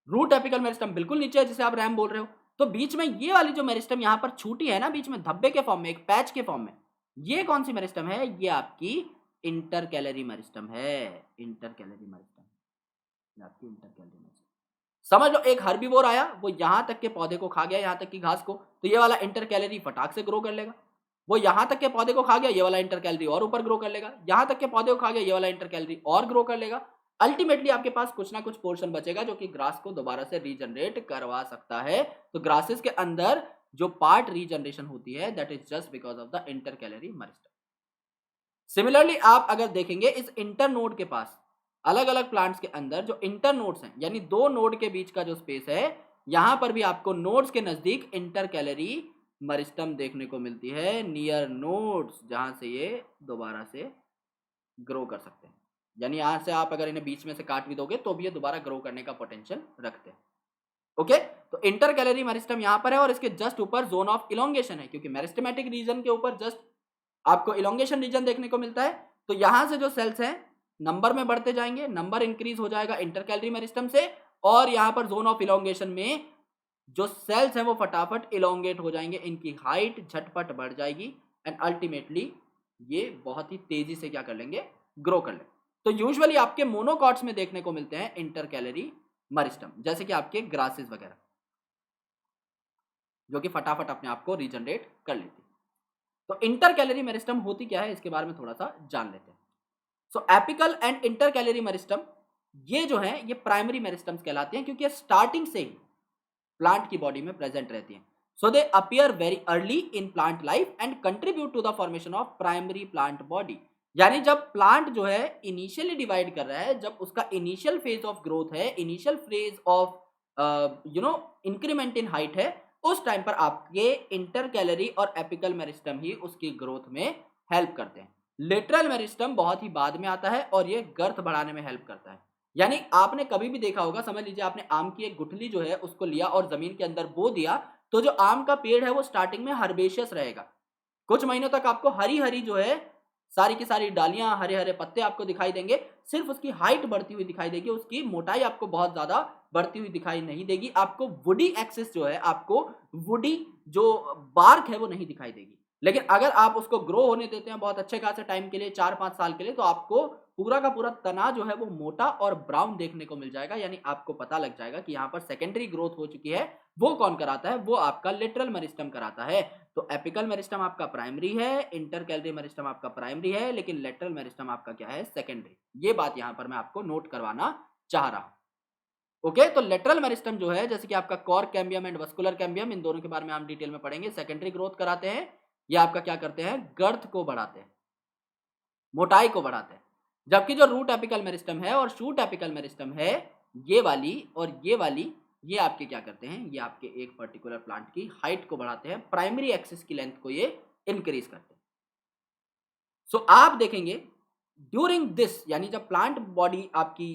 रूट एपिकल मेरिस्टम बिल्कुल नीचे है, जिसे आप रैम बोल रहे हो। तो बीच में ये वाली जो मेरिस्टम यहां पर छूटी है ना, बीच में धब्बे के फॉर्म में, एक पैच के फॉर्म में, ये कौन सी मेरिस्टम है? ये आपकी इंटर कैलरी मेरिस्टम है। इंटर कैलरी मेरिस्टम, आपकी इंटर कैलरी मेरिस्टम। समझ लो, एक हर्बीवोर आया, वो यहां तक के पौधे को खा गया, यहां तक की घास को, तो ये वाला इंटर कैलरी फटाक से ग्रो कर लेगा। वो यहां तक के पौधे को खा गया, ये वाला इंटर कैलरी और ऊपर ग्रो कर लेगा। यहां तक के पौधे को खा गया, ये वाला इंटर कैलरी और ग्रो कर लेगा। अल्टीमेटली आपके पास कुछ ना कुछ पोर्शन बचेगा जो कि ग्रास को दोबारा से रीजनरेट करवा सकता है। तो ग्रासेस के अंदर जो पार्ट रीजनरेशन होती है, that is just because of the inter calorie meristem. Similarly आप अगर देखेंगे इस इंटर नोड के पास, अलग अलग प्लांट्स के अंदर जो इंटर नोड्स हैं, यानी दो नोड के बीच का जो स्पेस है, यहां पर भी आपको नोड्स के नजदीक इंटर कैलरी मेरिस्टम देखने को मिलती है, नियर नोड्स, जहां से ये दोबारा से ग्रो कर सकते हैं। यानी यहां से आप अगर इन्हें बीच में से काट भी दोगे तो भी ये दोबारा ग्रो करने का पोटेंशियल रखते हैं। ओके, तो इंटर कैलरी मेरिस्टम यहां पर है और इसके जस्ट ऊपर जोन ऑफ इलोंगेशन है, क्योंकि मेरिस्टमेटिक रीजन के ऊपर जस्ट आपको इलोंगेशन रीजन देखने को मिलता है। तो यहां से जो सेल्स हैं नंबर में बढ़ते जाएंगे, नंबर इंक्रीज हो जाएगा इंटर कैलरी मेरिस्टम से, और यहां पर जोन ऑफ इलोंगेशन में जो सेल्स हैं वो फटाफट इलोंगेट हो जाएंगे, इनकी हाइट झटपट बढ़ जाएगी एंड अल्टीमेटली ये बहुत ही तेजी से क्या कर लेंगे? ग्रो कर लेंगे। तो यूजुअली आपके मोनोकॉट्स में देखने को मिलते हैं इंटर कैलरी मेरिस्टम, जैसे कि आपके ग्रासेस वगैरह, जो कि फटाफट अपने आप को रीजनरेट कर लेती है। तो इंटर कैलरी मेरिस्टम होती क्या है, इसके बारे में थोड़ा सा जान लेते हैं। So apical and intercalary meristem ये जो है ये प्राइमरी मेरिस्टम्स कहलाते हैं, क्योंकि ये स्टार्टिंग से ही प्लांट की बॉडी में प्रेजेंट रहती हैं। So they appear very early in plant life and contribute to the formation of primary plant body. यानी जब प्लांट जो है इनिशियली डिवाइड कर रहा है, जब उसका इनिशियल फेज ऑफ ग्रोथ है, initial phase of increment in height है, उस टाइम पर आपके इंटर कैलरी और एपिकल मेरिस्टम ही उसकी ग्रोथ में हेल्प करते हैं। लेटरल मेरिस्टम बहुत ही बाद में आता है और ये गर्थ बढ़ाने में हेल्प करता है। यानी आपने कभी भी देखा होगा, समझ लीजिए आपने आम की एक गुठली जो है उसको लिया और जमीन के अंदर बो दिया, तो जो आम का पेड़ है वो स्टार्टिंग में हर्बेशियस रहेगा, कुछ महीनों तक आपको हरी हरी जो है सारी की सारी डालियां, हरे हरे पत्ते आपको दिखाई देंगे, सिर्फ उसकी हाइट बढ़ती हुई दिखाई देगी, उसकी मोटाई आपको बहुत ज्यादा बढ़ती हुई दिखाई नहीं देगी। आपको वुडी एक्सिस जो है, आपको वुडी जो बार्क है वो नहीं दिखाई देगी। लेकिन अगर आप उसको ग्रो होने देते हैं बहुत अच्छे खासे टाइम के लिए, 4-5 साल के लिए, तो आपको पूरा का पूरा तना जो है वो मोटा और ब्राउन देखने को मिल जाएगा। यानी आपको पता लग जाएगा कि यहाँ पर सेकेंडरी ग्रोथ हो चुकी है। वो कौन कराता है? वो आपका लेटरल मेरिस्टम कराता है। तो एपिकल मेरिस्टम आपका प्राइमरी है, इंटर कैलरी मेरिस्टम आपका प्राइमरी है, लेकिन लेटरल मेरिस्टम आपका क्या है? सेकेंडरी। ये बात यहाँ पर मैं आपको नोट करवाना चाह रहा हूँ। ओके, तो लेटरल मेरिस्टम जो है, जैसे कि आपका cork cambium and vascular cambium, इन दोनों के बारे में हम डिटेल में पढ़ेंगे। सेकेंडरी ग्रोथ कराते हैं, ये आपका क्या करते हैं? गर्थ को बढ़ाते हैं, मोटाई को बढ़ाते हैं। जबकि जो रूट एपिकल मेरिस्टम है और शूट एपिकल मेरिस्टम है, ये वाली और ये वाली, ये आपके क्या करते हैं? ये आपके एक पर्टिकुलर प्लांट की हाइट को बढ़ाते हैं, प्राइमरी एक्सिस की लेंथ को ये इंक्रीज करते हैं। सो आप देखेंगे ड्यूरिंग दिस, यानी जब प्लांट बॉडी आपकी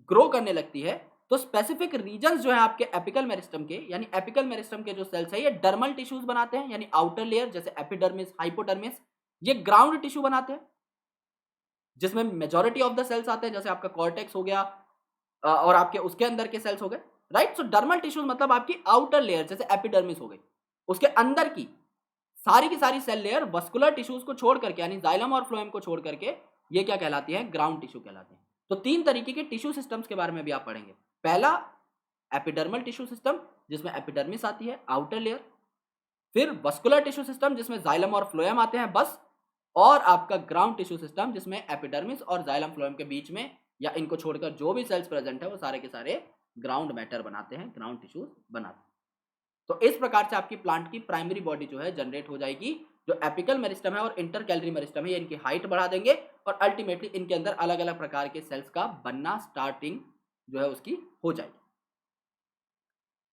ग्रो करने लगती है, तो स्पेसिफिक रीजन्स जो है आपके एपिकल मेरिस्टम के, यानी एपिकल मेरिस्टम के जो सेल्स है ये डर्मल टिश्यूज बनाते हैं, यानी आउटर लेयर, जैसे एपिडर्मिस, हाइपोडर्मिस। ये ग्राउंड टिश्यू बनाते हैं जिसमें मेजॉरिटी ऑफ द सेल्स आते हैं, जैसे आपका कॉर्टेक्स हो गया और आपके उसके अंदर के सेल्स हो गए, राइट। सो डर्मल टिश्यूज मतलब आपकी आउटर लेयर, जैसे एपिडर्मिस हो गई, उसके अंदर की सारी की सारी सेल लेयर वस्कुलर टिश्यूज को छोड़ करके यानी जाइलम और फ्लोएम को छोड़ करके ये क्या कहलाती है, ग्राउंड टिश्यू कहलाते हैं। तो तीन तरीके के टिश्यू सिस्टम्स के बारे में भी आप पढ़ेंगे। पहला एपिडर्मल टिश्यू सिस्टम जिसमें एपिडर्मिस आती है आउटर लेयर, फिर वस्कुलर टिश्यू सिस्टम जिसमें जाइलम और फ्लोएम आते हैं बस, और आपका ग्राउंड टिश्यू सिस्टम जिसमें एपिडर्मिस और जाइलम फ्लोएम के बीच में या इनको छोड़कर जो भी सेल्स प्रेजेंट है वो सारे के सारे ग्राउंड मैटर बनाते हैं, ग्राउंड टिश्यूज बनाते हैं। तो इस प्रकार से आपकी प्लांट की प्राइमरी बॉडी जो है जनरेट हो जाएगी। जो एपिकल मेरिस्टम है और इंटरकैलरी मेरिस्टम है ये इनकी हाइट बढ़ा देंगे और अल्टीमेटली इनके अंदर अलग अलग प्रकार के सेल्स का बनना स्टार्टिंग जो है उसकी हो जाएगी।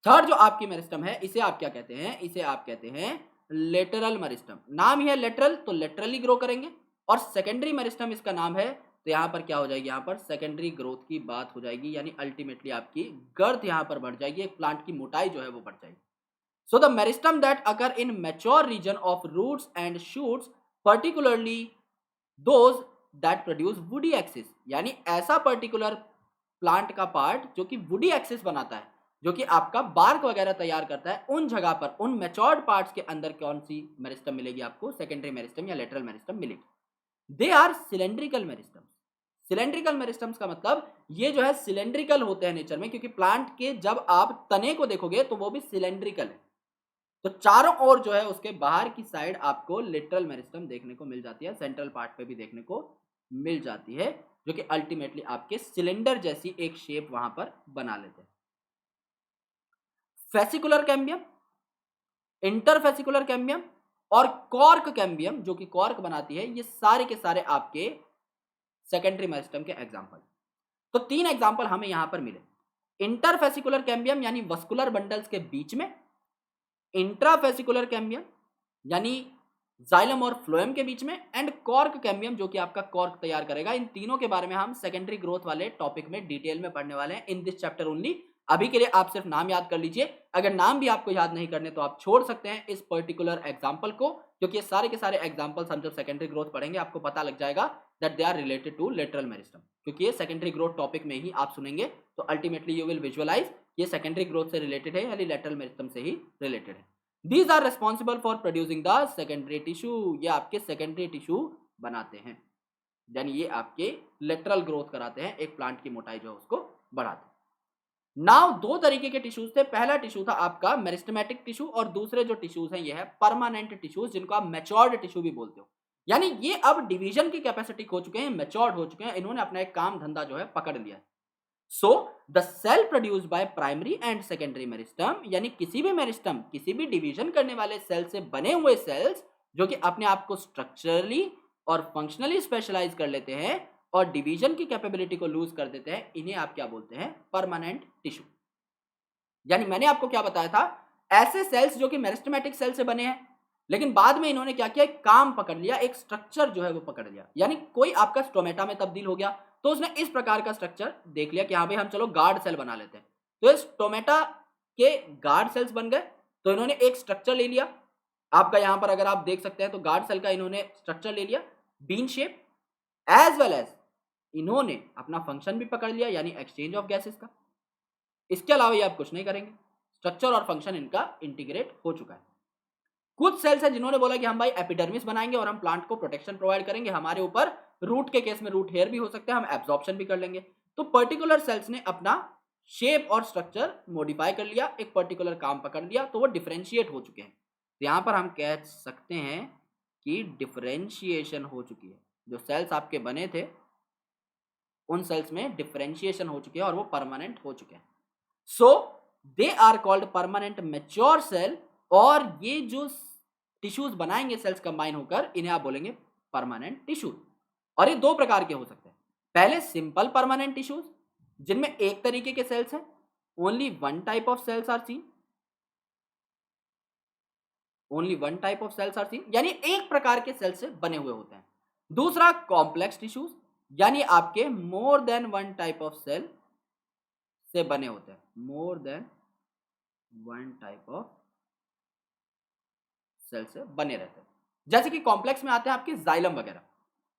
थर्ड जो आपकी मेरिस्टम है इसे आप क्या कहते हैं, इसे आप कहते हैं लेटरल मेरिस्टम। नाम ही है लेटरल तो लेटरली ग्रो करेंगे। और सेकेंडरी मेरिस्टम इसका नाम है तो यहाँ पर क्या हो जाएगी, यहाँ पर सेकेंडरी ग्रोथ की बात हो जाएगी, यानी अल्टीमेटली आपकी गर्थ यहाँ पर बढ़ जाएगी, एक प्लांट की मोटाई जो है वो बढ़ जाएगी। So the meristem that occur in mature region of roots and shoots, particularly those that produce woody axis, यानी ऐसा पर्टिकुलर प्लांट का पार्ट जो कि वुडी एक्सिस बनाता है, जो कि आपका बार्क वगैरह तैयार करता है, उन जगह पर उन मैच्योर्ड पार्ट्स के अंदर कौन सी मेरिस्टम मिलेगी आपको, सेकेंडरी मेरिस्टम या लेटरल मेरिस्टम मिलेगी। They are cylindrical meristem. Cylindrical meristems का मतलब ये जो है सिलेंड्रिकल होते हैं नेचर में, क्योंकि प्लांट के जब आप तने को देखोगे तो वो भी सिलेंड्रिकल है। तो चारों ओर जो है उसके बाहर की साइड आपको लेटरल मेरिस्टम देखने को मिल जाती है, सेंट्रल पार्ट पे भी देखने को मिल जाती है, जो कि अल्टीमेटली आपके सिलेंडर जैसी एक शेप वहां पर बना लेते हैं। फेसिकुलर कैम्बियम, इंटरफेसिकुलर कैम्बियम और कॉर्क कैम्बियम जो कि कॉर्क बनाती है, ये सारे के सारे आपके सेकेंडरी मेरिस्टम के एग्जांपल। तो तीन एग्जांपल हमें यहां पर मिले, इंटरफेसिकुलर कैम्बियम यानी वस्कुलर बंडल्स के बीच में, इंट्राफेसिकुलर कैम्बियम यानी जाइलम और फ्लोएम के बीच में, एंड कॉर्क कैम्बियम जो कि आपका कॉर्क तैयार करेगा। इन तीनों के बारे में हम सेकेंडरी ग्रोथ वाले टॉपिक में डिटेल में पढ़ने वाले हैं इन दिस चैप्टर ओनली। अभी के लिए आप सिर्फ नाम याद कर लीजिए, अगर नाम भी आपको याद नहीं करने तो आप छोड़ सकते हैं इस पर्टिकुलर एग्जाम्पल को, क्योंकि ये सारे के सारे एग्जाम्पल्स हम जब सेकेंडरी ग्रोथ पढ़ेंगे आपको पता लग जाएगा that they are related to lateral meristem, क्योंकि ये सेकेंडरी ग्रोथ टॉपिक में ही आप सुनेंगे। तो अल्टीमेटली यू विल विजुअलाइज ये सेकेंडरी ग्रोथ से रिलेटेड है यानी लेटरल मेरिस्टम से ही रिलेटेड है। These are responsible for producing the secondary tissue, ये आपके सेकेंडरी टिश्यू बनाते हैं, यानी ये आपके लेटरल ग्रोथ कराते हैं, एक प्लांट की मोटाई जो है उसको बढ़ाते हैं। नाउ दो तरीके के टिश्यूज थे, पहला टिश्यू था आपका मेरिस्टेमेटिक टिश्यू और दूसरे जो टिश्यूज हैं ये है परमानेंट टिश्यूज, जिनको आप मैच्योर्ड टिश्यू भी बोलते हो, यानी ये अब डिवीजन की कैपेसिटी हो चुके हैं, मैच्योर्ड हो चुके हैं, इन्होंने अपना एक काम धंधा जो है पकड़ लिया है। So the cell produced by primary and secondary meristem, यानी किसी भी मेरिस्टम किसी भी डिवीजन करने वाले सेल से बने हुए सेल्स जो कि अपने आप को स्ट्रक्चरली और फंक्शनली स्पेशलाइज कर लेते हैं और डिवीजन की कैपेबिलिटी को लूज कर देते हैं, इन्हें आप क्या बोलते हैं, परमानेंट टिश्यू। यानी मैंने आपको क्या बताया था, ऐसे सेल्स जो कि मेरिस्टेमेटिक सेल से बने हैं लेकिन बाद में इन्होंने क्या किया, एक काम पकड़ लिया, एक स्ट्रक्चर जो है वो पकड़ लिया, यानी कोई आपका स्टोमेटा में तब्दील हो गया तो उसने इस प्रकार का स्ट्रक्चर देख लिया कि हाँ भाई हम चलो गार्ड सेल बना लेते हैं, तो इस टोमेटा के गार्ड सेल्स बन गए, तो इन्होंने एक स्ट्रक्चर ले लिया। आपका यहां पर अगर आप देख सकते हैं तो गार्ड सेल का इन्होंने स्ट्रक्चर ले लिया, bean shape, as well as इन्होंने अपना फंक्शन भी पकड़ लिया यानी एक्सचेंज ऑफ गैसेस का। इसके अलावा ये आप कुछ नहीं करेंगे, स्ट्रक्चर और फंक्शन इनका इंटीग्रेट हो चुका है। कुछ सेल्स है जिन्होंने बोला कि हम भाई एपिडर्मिस बनाएंगे और हम प्लांट को प्रोटेक्शन प्रोवाइड करेंगे, हमारे ऊपर रूट के केस में रूट हेयर भी हो सकते हैं, हम एब्जॉर्प्शन भी कर लेंगे। तो पर्टिकुलर सेल्स ने अपना शेप और स्ट्रक्चर मॉडिफाई कर लिया, एक पर्टिकुलर काम पकड़ लिया, तो वो डिफरेंशिएट हो चुके हैं। तो यहां पर हम कह सकते हैं कि डिफरेंशिएशन हो चुकी है, जो सेल्स आपके बने थे उन सेल्स में डिफरेंशिएशन हो चुकी है और वो परमानेंट हो चुके हैं। So they are called permanent mature cell, और ये जो टिश्यूज बनाएंगे सेल्स कंबाइन होकर इन्हें आप बोलेंगे परमानेंट टिश्यूज। और ये दो प्रकार के हो सकते हैं, पहले सिंपल परमानेंट टिश्यूज जिनमें एक तरीके के सेल्स हैं, only one type of cells are seen, only one type of cells are seen, यानी एक प्रकार के सेल से बने हुए होते हैं। दूसरा कॉम्प्लेक्स टिश्यूज, यानी आपके more than one type of cell से बने होते हैं, more than one type of cell से बने रहते हैं। जैसे कि कॉम्प्लेक्स में आते हैं आपके जाइलम वगैरह,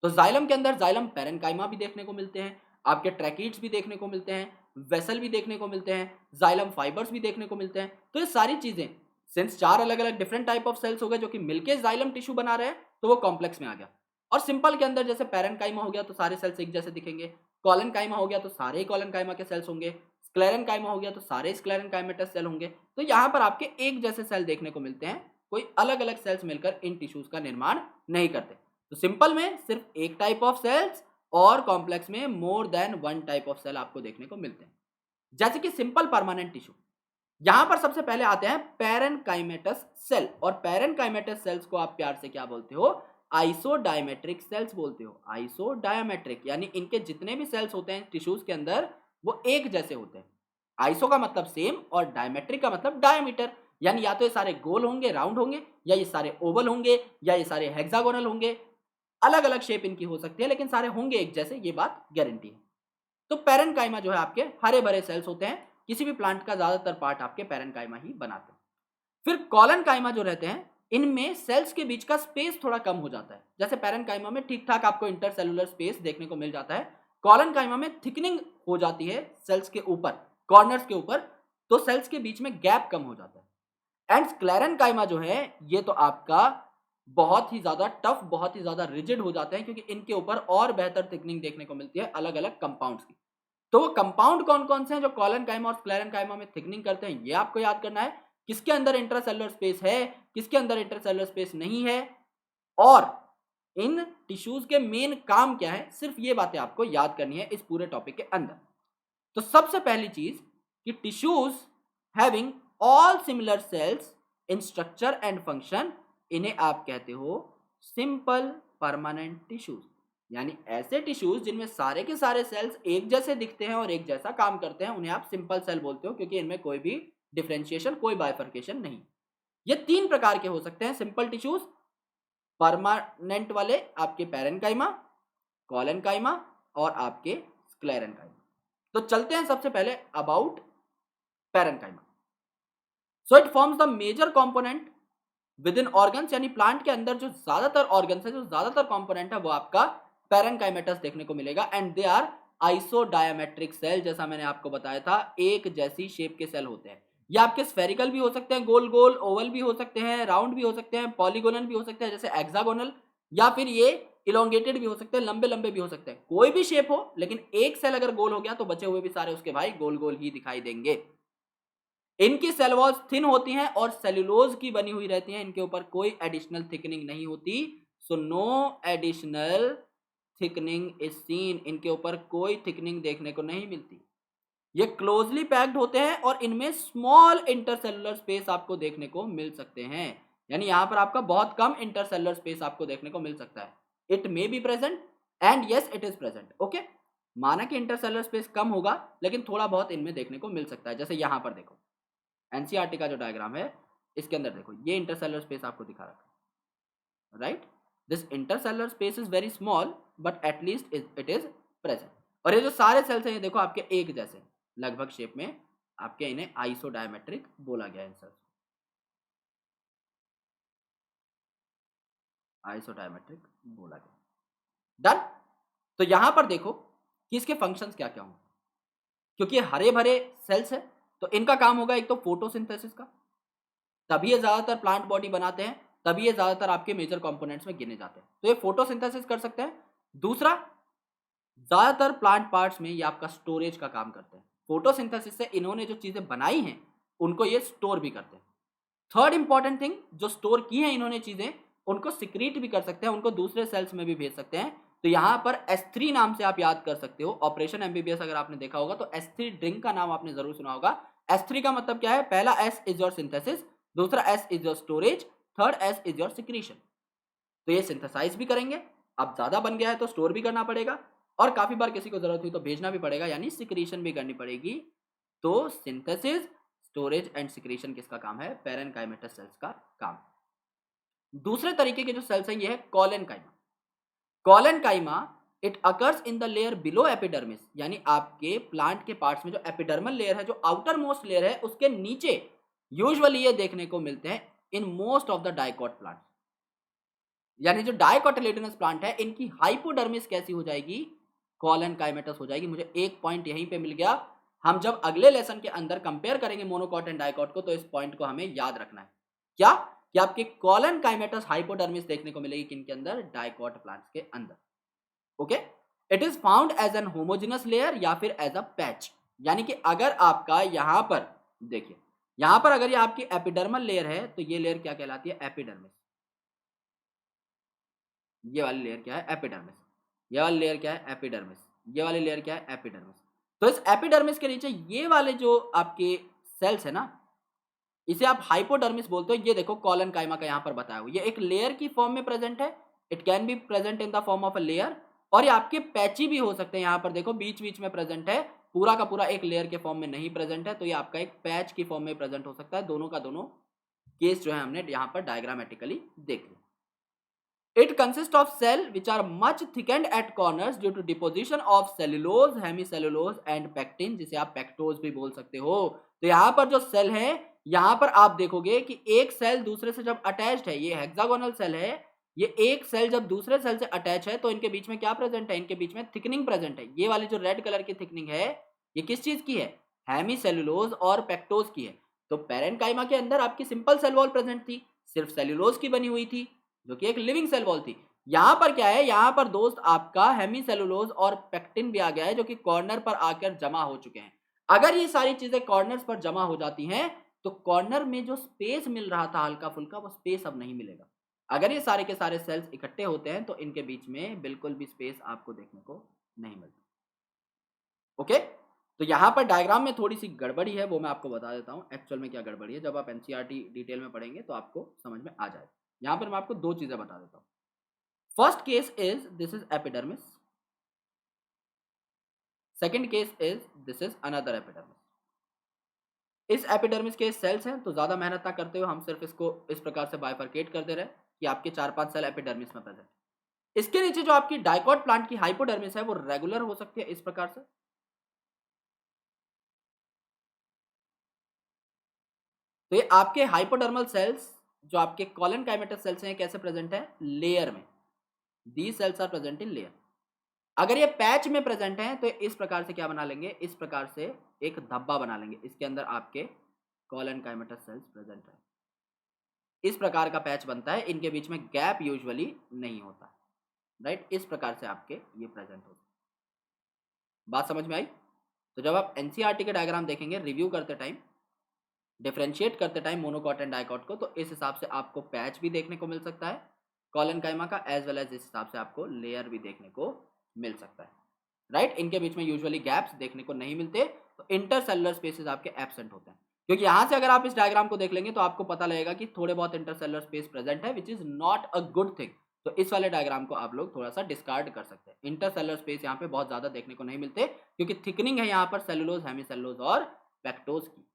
तो जाइलम के अंदर जाइलम पैरेन्काइमा भी देखने को मिलते हैं, आपके ट्रैकीड्स भी देखने को मिलते हैं, वेसल भी देखने को मिलते हैं, जाइलम फाइबर्स भी देखने को मिलते हैं। तो ये सारी चीजें सिंस 4 अलग अलग डिफरेंट टाइप ऑफ सेल्स हो गए जो कि मिलके जाइलम टिश्यू बना रहे हैं, तो वो कॉम्प्लेक्स में आ गया। और सिंपल के अंदर जैसे पैरेन्काइमा हो गया तो सारे सेल्स एक जैसे दिखेंगे, कोलेनकाइमा हो गया तो सारे ही कोलेनकाइमा के सेल्स होंगे, स्क्लेरेनकाइमा हो गया तो सारे स्क्लेरेनकाइमेटस सेल होंगे। तो यहाँ पर आपके एक जैसे सेल देखने को मिलते हैं, कोई अलग अलग सेल्स मिलकर इन टिश्यूज का निर्माण नहीं करते। तो सिंपल में सिर्फ एक टाइप ऑफ सेल्स और कॉम्प्लेक्स में more than one type of cell आपको देखने को मिलते हैं। जैसे कि सिंपल परमानेंट टिश्यू, यहां पर सबसे पहले आते हैं पैरेन्काइमेटस सेल, और पैरेन्काइमेटस सेल्स को आप प्यार से क्या बोलते हो? आइसोडायमेट्रिक सेल्स बोलते हो। आइसोडायमेट्रिक यानी इनके जितने भी सेल्स होते हैं टिश्यूज के अंदर वो एक जैसे होते हैं। आइसो का मतलब सेम और डायमेट्रिक का मतलब डायमीटर, यानी या तो ये सारे गोल होंगे, राउंड होंगे, या ये सारे ओवल होंगे, या ये सारे हेक्सागोनल होंगे। अलग अलग शेप इनकी हो सकती है लेकिन सारे होंगे एक जैसे, ये बात गारंटी है। तो पैरेन्काइमा जो है आपके हरे भरे सेल्स होते हैं, किसी भी प्लांट का ज्यादातर पार्ट आपके पैरेन्काइमा ही बनाते हैं। फिर कोलेनकाइमा जो रहते हैं, इनमें सेल्स के बीच का स्पेस थोड़ा कम हो जाता है। जैसे पैरेन्काइमा में ठीक ठाक आपको इंटरसेलुलर स्पेस देखने को मिल जाता है, कोलेनकाइमा में थिकनिंग हो जाती है सेल्स के ऊपर, कॉर्नर्स के ऊपर, तो सेल्स के बीच में गैप कम हो जाता है। एंड स्क्लेरेनकाइमा जो है ये तो आपका बहुत ही ज्यादा टफ, बहुत ही ज्यादा रिजिड हो जाते हैं, क्योंकि इनके ऊपर और बेहतर थिकनिंग देखने को मिलती है अलग अलग कंपाउंड्स की। तो वो कंपाउंड कौन कौन से हैं जो कोलेनकाइमा और स्क्लेरेनकाइमा में थिकनिंग करते हैं, ये आपको याद करना है। किसके अंदर इंट्रासेलुलर स्पेस है, किसके अंदर इंट्रासेलुलर स्पेस नहीं है, और इन टिश्यूज के मेन काम क्या है, सिर्फ ये बातें आपको याद करनी है इस पूरे टॉपिक के अंदर। तो सबसे पहली चीज कि tissues having all similar sales in structure and function, इन्हें आप कहते हो सिंपल परमानेंट टिश्यूज। यानी ऐसे टिश्यूज जिनमें सारे के सारे सेल्स एक जैसे दिखते हैं और एक जैसा काम करते हैं, उन्हें आप सिंपल सेल बोलते हो, क्योंकि इनमें कोई भी डिफरेंशिएशन, कोई बाइफर्केशन नहीं। ये तीन प्रकार के हो सकते हैं सिंपल टिश्यूज, परमानेंट वाले आपके पैरेन्काइमा, कोलेनकाइमा और आपके स्क्लेरेनकाइमा। तो चलते हैं सबसे पहले about parenchyma. So it forms the major component within organs, यानी प्लांट के अंदर जो ज्यादातर ऑर्गन्स है, जो ज्यादातर कंपोनेंट है, वो आपका पैरेन्काइमेटस देखने को मिलेगा। And they are isodiametric cell, जैसा मैंने आपको बताया था, एक जैसी शेप के सेल होते हैं। ये आपके स्फेरिकल भी हो सकते हैं, गोल गोल, ओवल भी हो सकते हैं, राउंड भी हो सकते हैं, पॉलीगोनल भी हो सकते हैं जैसे हेक्सागोनल, या फिर ये इलोंगेटेड भी हो सकते हैं, लंबे लंबे भी हो सकते हैं। कोई भी शेप हो, लेकिन एक सेल अगर गोल हो गया तो बचे हुए भी सारे उसके भाई गोल गोल ही दिखाई देंगे। इनकी सेल वॉल्स थिन होती हैं और सेल्यूलोज की बनी हुई रहती हैं, इनके ऊपर कोई एडिशनल थिकनिंग नहीं होती। So no additional thickening is seen, इनके ऊपर कोई थिकनिंग देखने को नहीं मिलती। ये क्लोजली पैक्ड होते हैं और इनमें स्मॉल इंटरसेलुलर स्पेस आपको देखने को मिल सकते हैं, यानी यहां पर आपका बहुत कम इंटरसेलुलर स्पेस आपको देखने को मिल सकता है। It may be present and yes it is present. Okay, माना कि इंटरसेलुलर स्पेस कम होगा लेकिन थोड़ा बहुत इनमें देखने को मिल सकता है। जैसे यहां पर देखो एनसीईआरटी का जो डायग्राम है, इसके अंदर देखो ये इंटरसेलुलर स्पेस आपको दिखा रखा है, right. This intercellular space is very small but at least it is present. और ये जो सारे सेल्स हैं ये देखो आपके एक जैसे लगभग शेप में, आपके इन्हें आइसोडायमेट्रिक बोला गया है। इन सेल्स आइसोडायमेट्रिक बोला गया। डन। तो यहां पर देखो कि इसके फंक्शंस क्या क्या होंगे, क्योंकि ये हरे भरे सेल्स है तो इनका काम होगा एक तो फोटोसिंथेसिस का, तभी ये ज्यादातर प्लांट बॉडी बनाते हैं, तभी ये ज्यादातर आपके मेजर कंपोनेंट्स में गिने जाते हैं। तो ये फोटोसिंथेसिस कर सकते हैं। दूसरा, ज्यादातर प्लांट पार्ट्स में ये आपका स्टोरेज का काम करते हैं। फोटोसिंथेसिस से इन्होंने जो चीजें बनाई हैं उनको ये स्टोर भी करते हैं। थर्ड इंपॉर्टेंट थिंग, जो स्टोर की है इन्होंने चीजें, उनको सिक्रीट भी कर सकते हैं, उनको दूसरे सेल्स में भी भेज सकते हैं। तो यहां पर S3 नाम से आप याद कर सकते हो। ऑपरेशन एमबीबीएस अगर आपने देखा होगा तो S3 ड्रिंक का नाम आपने जरूर सुना होगा। S3 का मतलब क्या है? पहला S इज योर सिंथेसिस, दूसरा S is your storage, third S is your secretion. तो ये सिंथेसाइज भी करेंगे, अब ज्यादा बन गया है तो स्टोर भी करना पड़ेगा, और काफी बार किसी को जरूरत हुई तो भेजना भी पड़ेगा, यानी सिक्रीशन भी करनी पड़ेगी। तो सिंथेसिस, स्टोरेज एंड सिक्रीशन किसका काम है? पैरेन्काइमेटस सेल्स का काम। दूसरे तरीके के जो सेल्स हैं ये है collenchyma. Collenchyma it occurs in the layer below epidermis, यानी आपके प्लांट के पार्ट्स में जो एपिडर्मल लेयर है, जो आउटर मोस्ट लेयर है, उसके नीचे यूजुअली ये देखने को मिलते हैं in most of the dicot plant. यानी जो डाइकोटिलेडोनस प्लांट है इनकी हाइपोडर्मिस कैसी हो जाएगी? कोलेनकाइमेटस हो जाएगी। मुझे एक पॉइंट यहीं पे मिल गया, हम जब अगले लेसन के अंदर कंपेयर करेंगे मोनोकॉट एंड डाइकॉट को तो इस पॉइंट को हमें याद रखना है। क्या कि आपके कॉलन काइमेटस हाइपोडर्मिस देखने को मिलेगी किनके अंदर, डाइकॉट प्लांट्स के अंदर। Okay, it is found as an homogenous layer या फिर एज अ पैच, यानी कि अगर आपका यहां पर देखिए, यहां पर अगर ये आपकी एपिडर्मल लेयर है तो ये लेयर क्या कहलाती है, एपिडर्मिस। ये वाली लेयर क्या है, एपिडर्मिस। ये वाली लेयर क्या है, एपिडर्मिस। ये वाली लेयर क्या है, एपिडर्मिस। तो इस एपिडर्मिस के नीचे ये वाले जो आपके सेल्स है ना, इसे आप हाइपोडर्मिस बोलते हो। ये देखो कॉलन काइमा का यहाँ पर बताया हुआ, ये एक लेयर की फॉर्म में प्रेजेंट है। It can be present in the form of a layer, और ये आपके पैची भी हो सकते हैं। यहाँ पर देखो बीच बीच में प्रेजेंट है, पूरा का पूरा एक लेयर के फॉर्म में नहीं प्रेजेंट है, तो ये आपका एक पैच की फॉर्म में प्रेजेंट हो सकता है। दोनों का दोनों केस जो है हमने यहाँ पर डायग्रामेटिकली देख लिया। It consists of cell which are much thickened at corners due to deposition of cellulose, hemicellulose and pectin, जिसे आप पेक्टोज भी बोल सकते हो। तो यहाँ पर जो सेल है, यहाँ पर आप देखोगे कि एक सेल दूसरे से जब अटैच्ड है, ये हेक्सागोनल सेल है, ये एक सेल जब दूसरे सेल से अटैच है तो इनके बीच में क्या प्रेजेंट है, इनके बीच में थिकनिंग प्रेजेंट है। ये वाली जो रेड कलर की थिकनिंग है, ये किस चीज की है, हेमीसेलुलोज और पेक्टोज की है। तो पैरेन्काइमा के अंदर आपकी सिंपल सेल वॉल प्रेजेंट थी, सिर्फ सेलुलोज की बनी हुई थी, जो कि एक लिविंग सेल वॉल थी। यहां पर क्या है, यहां पर दोस्त आपका हेमीसेलुलोज और पेक्टिन भी आ गया है, जो कि कॉर्नर पर आकर जमा हो चुके हैं। अगर ये सारी चीजें कॉर्नर्स पर जमा हो जाती हैं तो कॉर्नर में जो स्पेस मिल रहा था हल्का फुल्का, वो स्पेस अब नहीं मिलेगा। अगर ये सारे के सारे सेल्स इकट्ठे होते हैं तो इनके बीच में बिल्कुल भी स्पेस आपको देखने को नहीं मिलता। ओके, तो यहां पर डायग्राम में थोड़ी सी गड़बड़ी है, वो मैं आपको बता देता हूं एक्चुअल में क्या गड़बड़ी है। जब आप एनसीईआरटी डिटेल में पढ़ेंगे तो आपको समझ में आ जाएगा। यहां पर मैं आपको दो चीजें बता देता हूं। First case is this is epidermis, second case is this is another epidermis. इस एपिडर्मिस के सेल्स हैं, तो ज्यादा मेहनत ना करते हुए हम सिर्फ इसको इस प्रकार से बाइफरकेट कर दे रहे हैं कि आपके 4-5 सेल एपिडर्मिस में प्रेजेंट। इसके नीचे जो आपकी डाइकॉट प्लांट की हाइपोडर्मिस है वो रेगुलर हो सकती है इस प्रकार से। तो ये आपके हाइपोडर्मल सेल्स जो आपके कॉलन काइमेटस सेल्स हैं कैसे प्रेजेंट है, लेयर में। The cells are present in layer. अगर ये पैच में प्रेजेंट है तो इस प्रकार से क्या बना लेंगे, इस प्रकार से एक धब्बा बना लेंगे, इसके अंदर आपके कॉलन काइमेटस सेल्स प्रेजेंट है। इस प्रकार का पैच बनता है, इनके बीच में गैप यूजुअली नहीं होता, राइट। इस प्रकार से आपके ये प्रेजेंट होते हैं। बात समझ में आई? तो जब आप एनसीईआरटी के डायग्राम देखेंगे रिव्यू करते टाइम, डिफरेंशिएट करते टाइम मोनोकॉट एंड डाइकॉट को, तो इस हिसाब से आपको पैच भी देखने को मिल सकता है कॉलन काइमा का, एज वेल एज इस हिसाब से आपको लेयर भी देखने को मिल सकता है, राइट। इनके बीच में यूजुअली गैप्स देखने को नहीं मिलते, तो इंटरसेलुलर स्पेसेस आपके एब्सेंट होते हैं। क्योंकि यहां से अगर आप इस डायग्राम को देख लेंगे तो आपको पता लगेगा कि थोड़े बहुत इंटरसेलुलर स्पेस प्रेजेंट है, which is not a good thing. तो इस वाले डायग्राम को आप लोग थोड़ा सा डिस्कार्ड कर सकते हैं। इंटरसेलुलर स्पेस यहाँ पे बहुत ज्यादा देखने को नहीं मिलते, क्योंकि थिकनिंग है यहाँ पर सेलुलोज, हेमीसेलुलोज और पेक्टोज की।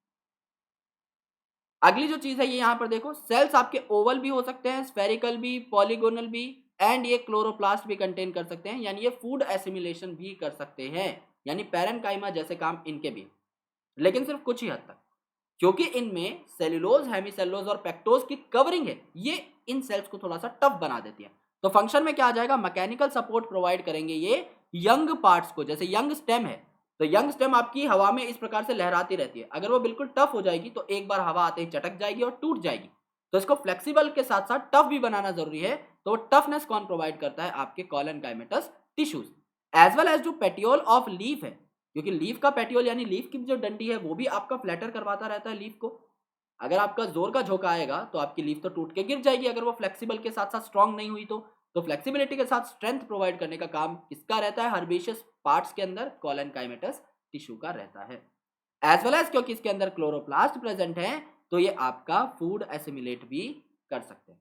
अगली जो चीज है ये यहाँ पर देखो, सेल्स आपके ओवल भी हो सकते हैं, स्फेरिकल भी, पॉलीगोनल भी, एंड ये क्लोरोप्लास्ट भी कंटेन कर सकते हैं, यानी ये फूड एसिमिलेशन भी कर सकते हैं, यानी पैरेन्काइमा जैसे काम इनके भी, लेकिन सिर्फ कुछ ही हद तक, क्योंकि इनमें सेलुलोज, हेमीसेलुलोज और पेक्टोज की कवरिंग है, ये इन सेल्स को थोड़ा सा टफ बना देती है। तो फंक्शन में क्या आ जाएगा, मैकेनिकल सपोर्ट प्रोवाइड करेंगे ये यंग पार्ट्स को। जैसे यंग स्टेम है, तो यंग स्टेम आपकी हवा में इस प्रकार से लहराती रहती है, अगर वो बिल्कुल टफ हो जाएगी तो एक बार हवा आते ही चटक जाएगी और टूट जाएगी। तो इसको फ्लेक्सिबल के साथ साथ टफ भी बनाना जरूरी है। तो वो टफनेस कौन प्रोवाइड करता है, आपके collenchymatous tissues, as well as जो पेटियोल ऑफ लीफ है, क्योंकि लीफ का पेटियोल यानी लीफ की जो डंडी है वो भी आपका फ्लैटर करवाता रहता है लीफ को। अगर आपका जोर का झोंका आएगा तो आपकी लीफ तो टूट के गिर जाएगी, अगर वो फ्लेक्सिबल के साथ साथ स्ट्रांग नहीं हुई तो फ्लेक्सिबिलिटी के साथ स्ट्रेंथ प्रोवाइड करने का काम किसका रहता है, हर्बेशियस पार्ट्स के अंदर कॉलन काइमेटस टिश्यू का रहता है। एज वेल एज क्योंकि इसके अंदर क्लोरोप्लास्ट प्रेजेंट है तो ये आपका फूड एसिमिलेट भी कर सकते हैं,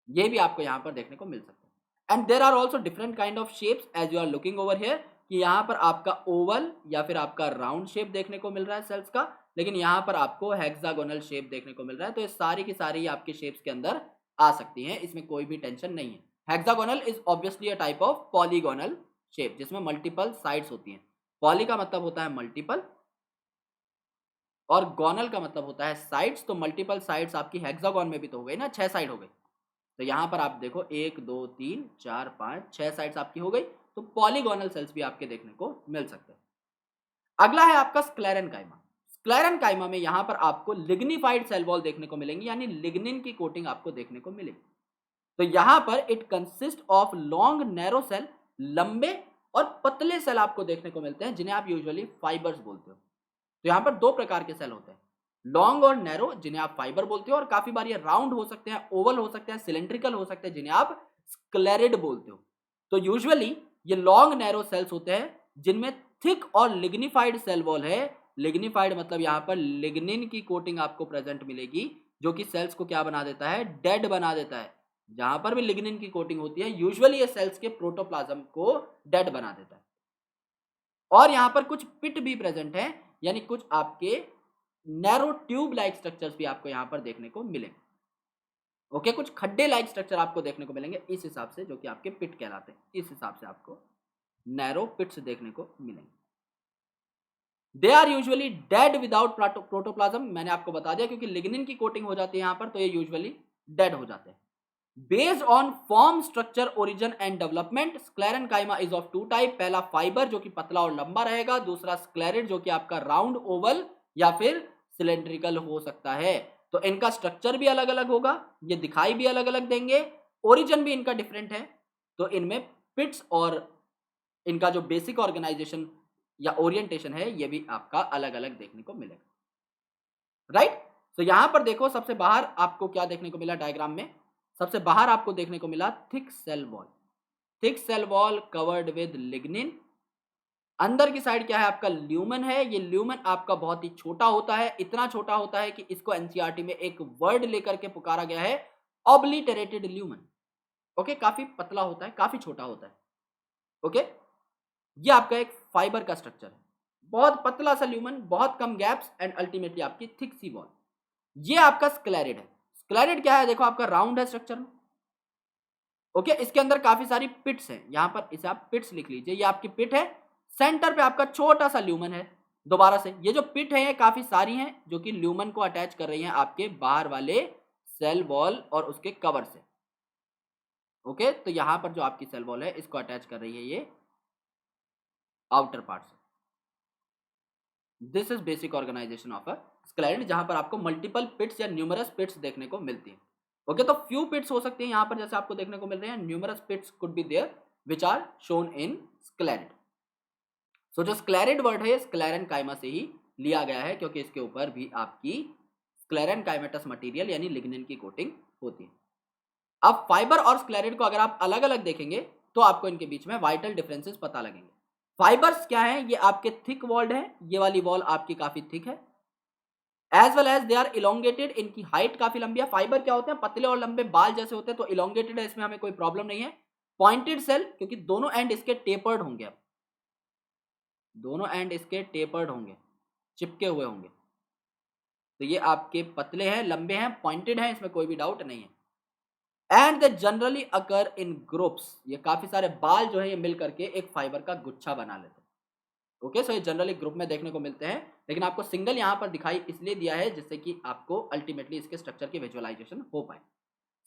ये भी आपको यहाँ पर देखने को मिल सकता है। And there are also different kind of shapes as you are looking over here, कि यहाँ पर आपका ओवल या फिर आपका राउंड शेप देखने को मिल रहा है सेल्स का, लेकिन यहाँ पर आपको हेक्सागोनल शेप देखने को मिल रहा है। तो ये सारी की सारी आपके शेप्स के अंदर आ सकती हैं, इसमें कोई भी टेंशन नहीं है। Hexagonal is obviously a type of polygonal shape जिसमें मल्टीपल साइड्स होती हैं। पॉली का मतलब होता है मल्टीपल और गोनल का मतलब होता है साइड्स। तो मल्टीपल साइड्स आपकी हेक्सागोन में भी तो हो गई ना, 6 साइड हो गई। तो यहाँ पर आप देखो 1 2 3 4 5 6 साइड्स आपकी हो गई, तो पॉलीगोनल सेल्स भी आपके देखने को मिल सकते हैं। अगला है आपका स्क्लेरेन्काइमा। स्क्लेरेनकाइमा में यहां पर आपको लिग्निफाइड सेल वॉल देखने को मिलेंगी, यानी लिग्निन की कोटिंग आपको देखने को मिलेगी। तो यहां पर it consist of long narrow cell, लंबे और पतले सेल आपको देखने को मिलते हैं, जिन्हें आप यूजुअली फाइबर्स बोलते हो। तो यहां पर दो प्रकार के सेल होते हैं, लॉन्ग और नैरो, जिन्हें आप फाइबर बोलते हो, और काफी बार ये राउंड हो सकते हैं, ओवल हो सकते हैं, सिलेंड्रिकल हो सकते हैं, जिन्हें आप स्क्लेरिड बोलते हो। तो यूजुअली ये लॉन्ग नैरो सेल्स होते हैं जिनमें थिक और लिग्निफाइड सेल वॉल है। लिग्निफाइड मतलब यहां पर लिग्निन की कोटिंग आपको प्रेजेंट मिलेगी, जो कि सेल्स को क्या बना देता है, डेड बना देता है। जहां पर भी लिग्निन की कोटिंग होती है यूजुअली ये सेल्स के प्रोटोप्लाज्म को डेड बना देता है। और यहां पर कुछ पिट भी प्रेजेंट है, यानी कुछ आपके नैरो ट्यूब लाइक स्ट्रक्चर्स भी आपको यहां पर देखने को मिलेंगे। ओके, कुछ खड्डे लाइक स्ट्रक्चर आपको देखने को मिलेंगे इस हिसाब से, जो कि आपके पिट कहलाते हैं। इस हिसाब से आपको नैरो पिट्स देखने को मिलेंगे। They are usually dead without protoplasm, मैंने आपको बता दिया, क्योंकि लिग्निन की कोटिंग हो जाती है यहां पर, तो ये यूजुअली डेड हो जाते हैं। Based on form, structure, origin and development, sclerenchyma is of two type. पहला फाइबर जो कि पतला और लंबा रहेगा, दूसरा स्क्लेरिड जो कि आपका राउंड, ओवल या फिर सिलेंड्रिकल हो सकता है। तो इनका स्ट्रक्चर भी अलग अलग होगा, ये दिखाई भी अलग अलग देंगे, ओरिजिन भी इनका डिफरेंट है। तो इनमें पिट्स और इनका जो बेसिक ऑर्गेनाइजेशन या ओरिएंटेशन है ये भी आपका अलग अलग देखने को मिलेगा, राइट। तो यहां पर देखो, सबसे बाहर आपको क्या देखने को मिला डायग्राम में, सबसे बाहर आपको देखने को मिला thick cell wall. Thick cell wall covered with lignin. अंदर की साइड क्या है, आपका ल्यूमन है। ये ल्यूमन आपका बहुत ही छोटा होता है, इतना छोटा होता है कि इसको एनसीईआरटी में एक वर्ड लेकर के पुकारा गया है, ऑब्लिटरेटेड ल्यूमन। ओके, काफी पतला होता है, काफी छोटा होता है। ओके, ये आपका एक फाइबर का स्ट्रक्चर है, बहुत पतला सा ल्यूमन, बहुत कम गैप्स, एंड अल्टीमेटली आपकी थिक सी वॉल। ये आपका स्क्लेरिड है। स्क्लेरिड क्या है, देखो आपका राउंड है स्ट्रक्चर में। ओके, इसके अंदर काफी सारी पिट्स हैं, यहां पर इसे आप पिट्स लिख लीजिए, ये आपकी पिट है। सेंटर पे आपका छोटा सा ल्यूमन है। दोबारा से, ये जो पिट है ये काफी सारी हैं, जो कि ल्यूमन को अटैच कर रही हैं आपके बाहर वाले सेल वॉल और उसके कवर से। ओके, तो यहां पर जो आपकी सेल वॉल है इसको अटैच कर रही है ये आउटर पार्ट से। This is basic organisation of a sclereid, जहां पर आपको मल्टीपल पिट्स या न्यूमरस पिट्स देखने को मिलती है। ओके, तो फ्यू पिट्स हो सकती हैं यहां पर, जैसे आपको देखने को मिल रहे हैं, numerous pits could be there which are shown in sclereid. So जो स्क्लेरिड वर्ड है स्क्लेरेनकाइमा से ही लिया गया है, क्योंकि इसके ऊपर भी आपकी स्क्लेरेनकाइमेटस मटेरियल यानी लिग्निन की कोटिंग होती है। अब फाइबर और स्क्लेरिड को अगर आप अलग अलग देखेंगे तो आपको इनके बीच में वाइटल डिफरेंसेस पता लगेंगे। फाइबर्स क्या है, ये आपके थिक वॉल्ड है, ये वाली वॉल आपकी काफी थिक है, as well as they are elongated, इनकी हाइट काफी लंबी है। फाइबर क्या होते हैं, पतले और लंबे बाल जैसे होते हैं, तो इलोंगेटेड है, इसमें हमें कोई प्रॉब्लम नहीं है। पॉइंटेड सेल, क्योंकि दोनों एंड इसके टेपर्ड होंगे, अब दोनों एंड इसके टेपर्ड होंगे, चिपके हुए होंगे। तो ये आपके पतले हैं, लंबे हैं, पॉइंटेड हैं, इसमें कोई भी डाउट नहीं है। And they generally occur in groups, ये काफी सारे बाल जो है ये मिल करके एक फाइबर का गुच्छा बना लेते हैं। ओके, सो ये जनरली ग्रुप में देखने को मिलते हैं, लेकिन आपको सिंगल यहां पर दिखाई इसलिए दिया है जिससे कि आपको अल्टीमेटली इसके स्ट्रक्चर की विजुअलाइजेशन हो पाए।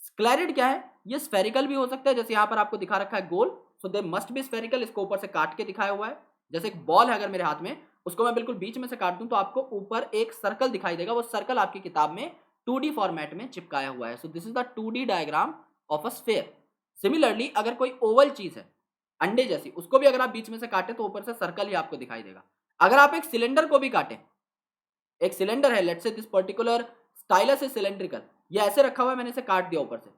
स्क्लेरिड क्या है, ये स्फेरिकल भी हो सकता है, जैसे यहां पर आपको दिखा रखा है गोल, सो दे मस्ट बी स्फेरिकल। इसको ऊपर से काट के दिखाया हुआ है, जैसे एक बॉल है अगर मेरे हाथ में, उसको मैं बिल्कुल बीच में से काट दूं तो आपको ऊपर एक सर्कल दिखाई देगा, वो सर्कल आपकी किताब में 2D फॉर्मेट में चिपकाया हुआ है। So this is the 2D diagram of a sphere. Similarly अगर कोई ओवल चीज है, अंडे जैसी, उसको भी अगर आप बीच में से काटे तो ऊपर से सर्कल ही आपको दिखाई देगा। अगर आप एक सिलेंडर को भी काटें, एक सिलेंडर है, let's say this particular stylus is cylindrical, ये ऐसे रखा हुआ है, मैंने इसे काट दिया ऊपर से।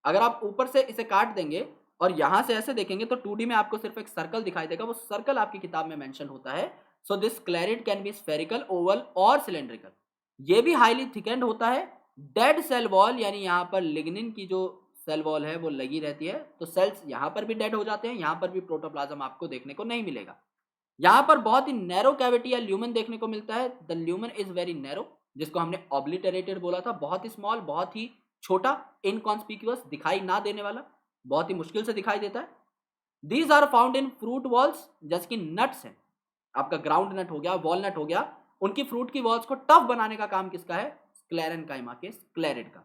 अगर आप ऊपर से इसे काट देंगे और यहां से ऐसे देखेंगे तो 2D में आपको सिर्फ एक सर्कल दिखाई देगा, वो सर्कल आपकी किताब में मेंशन होता है। So this sclereid can be spherical, oval और सिलेंड्रिकल। ये भी हाईली थिकेंड होता है। डेड सेल वॉल, यानी यहां पर लिग्निन की जो सेल वॉल है वो लगी रहती है, तो सेल्स यहां पर भी डेड हो जाते हैं, यहां पर भी प्रोटोप्लाज्म आपको देखने को नहीं मिलेगा। यहां पर बहुत ही नैरो कैविटी या ल्यूमन देखने को मिलता है। The lumen is very narrow, जिसको हमने ऑब्लिटरेटेड बोला था, बहुत ही स्मॉल, बहुत ही छोटा, इनकॉन्स्पिक्यूअस, दिखाई ना देने वाला, बहुत ही मुश्किल से दिखाई देता है। These are found in fruit walls, जैसे कि नट्स है, आपका ग्राउंड नट हो गया, वॉलनट हो गया, उनकी फ्रूट की वॉल्स को टफ बनाने का काम किसका है, स्क्लेरेनकाइमा के, स्क्लेरिड का।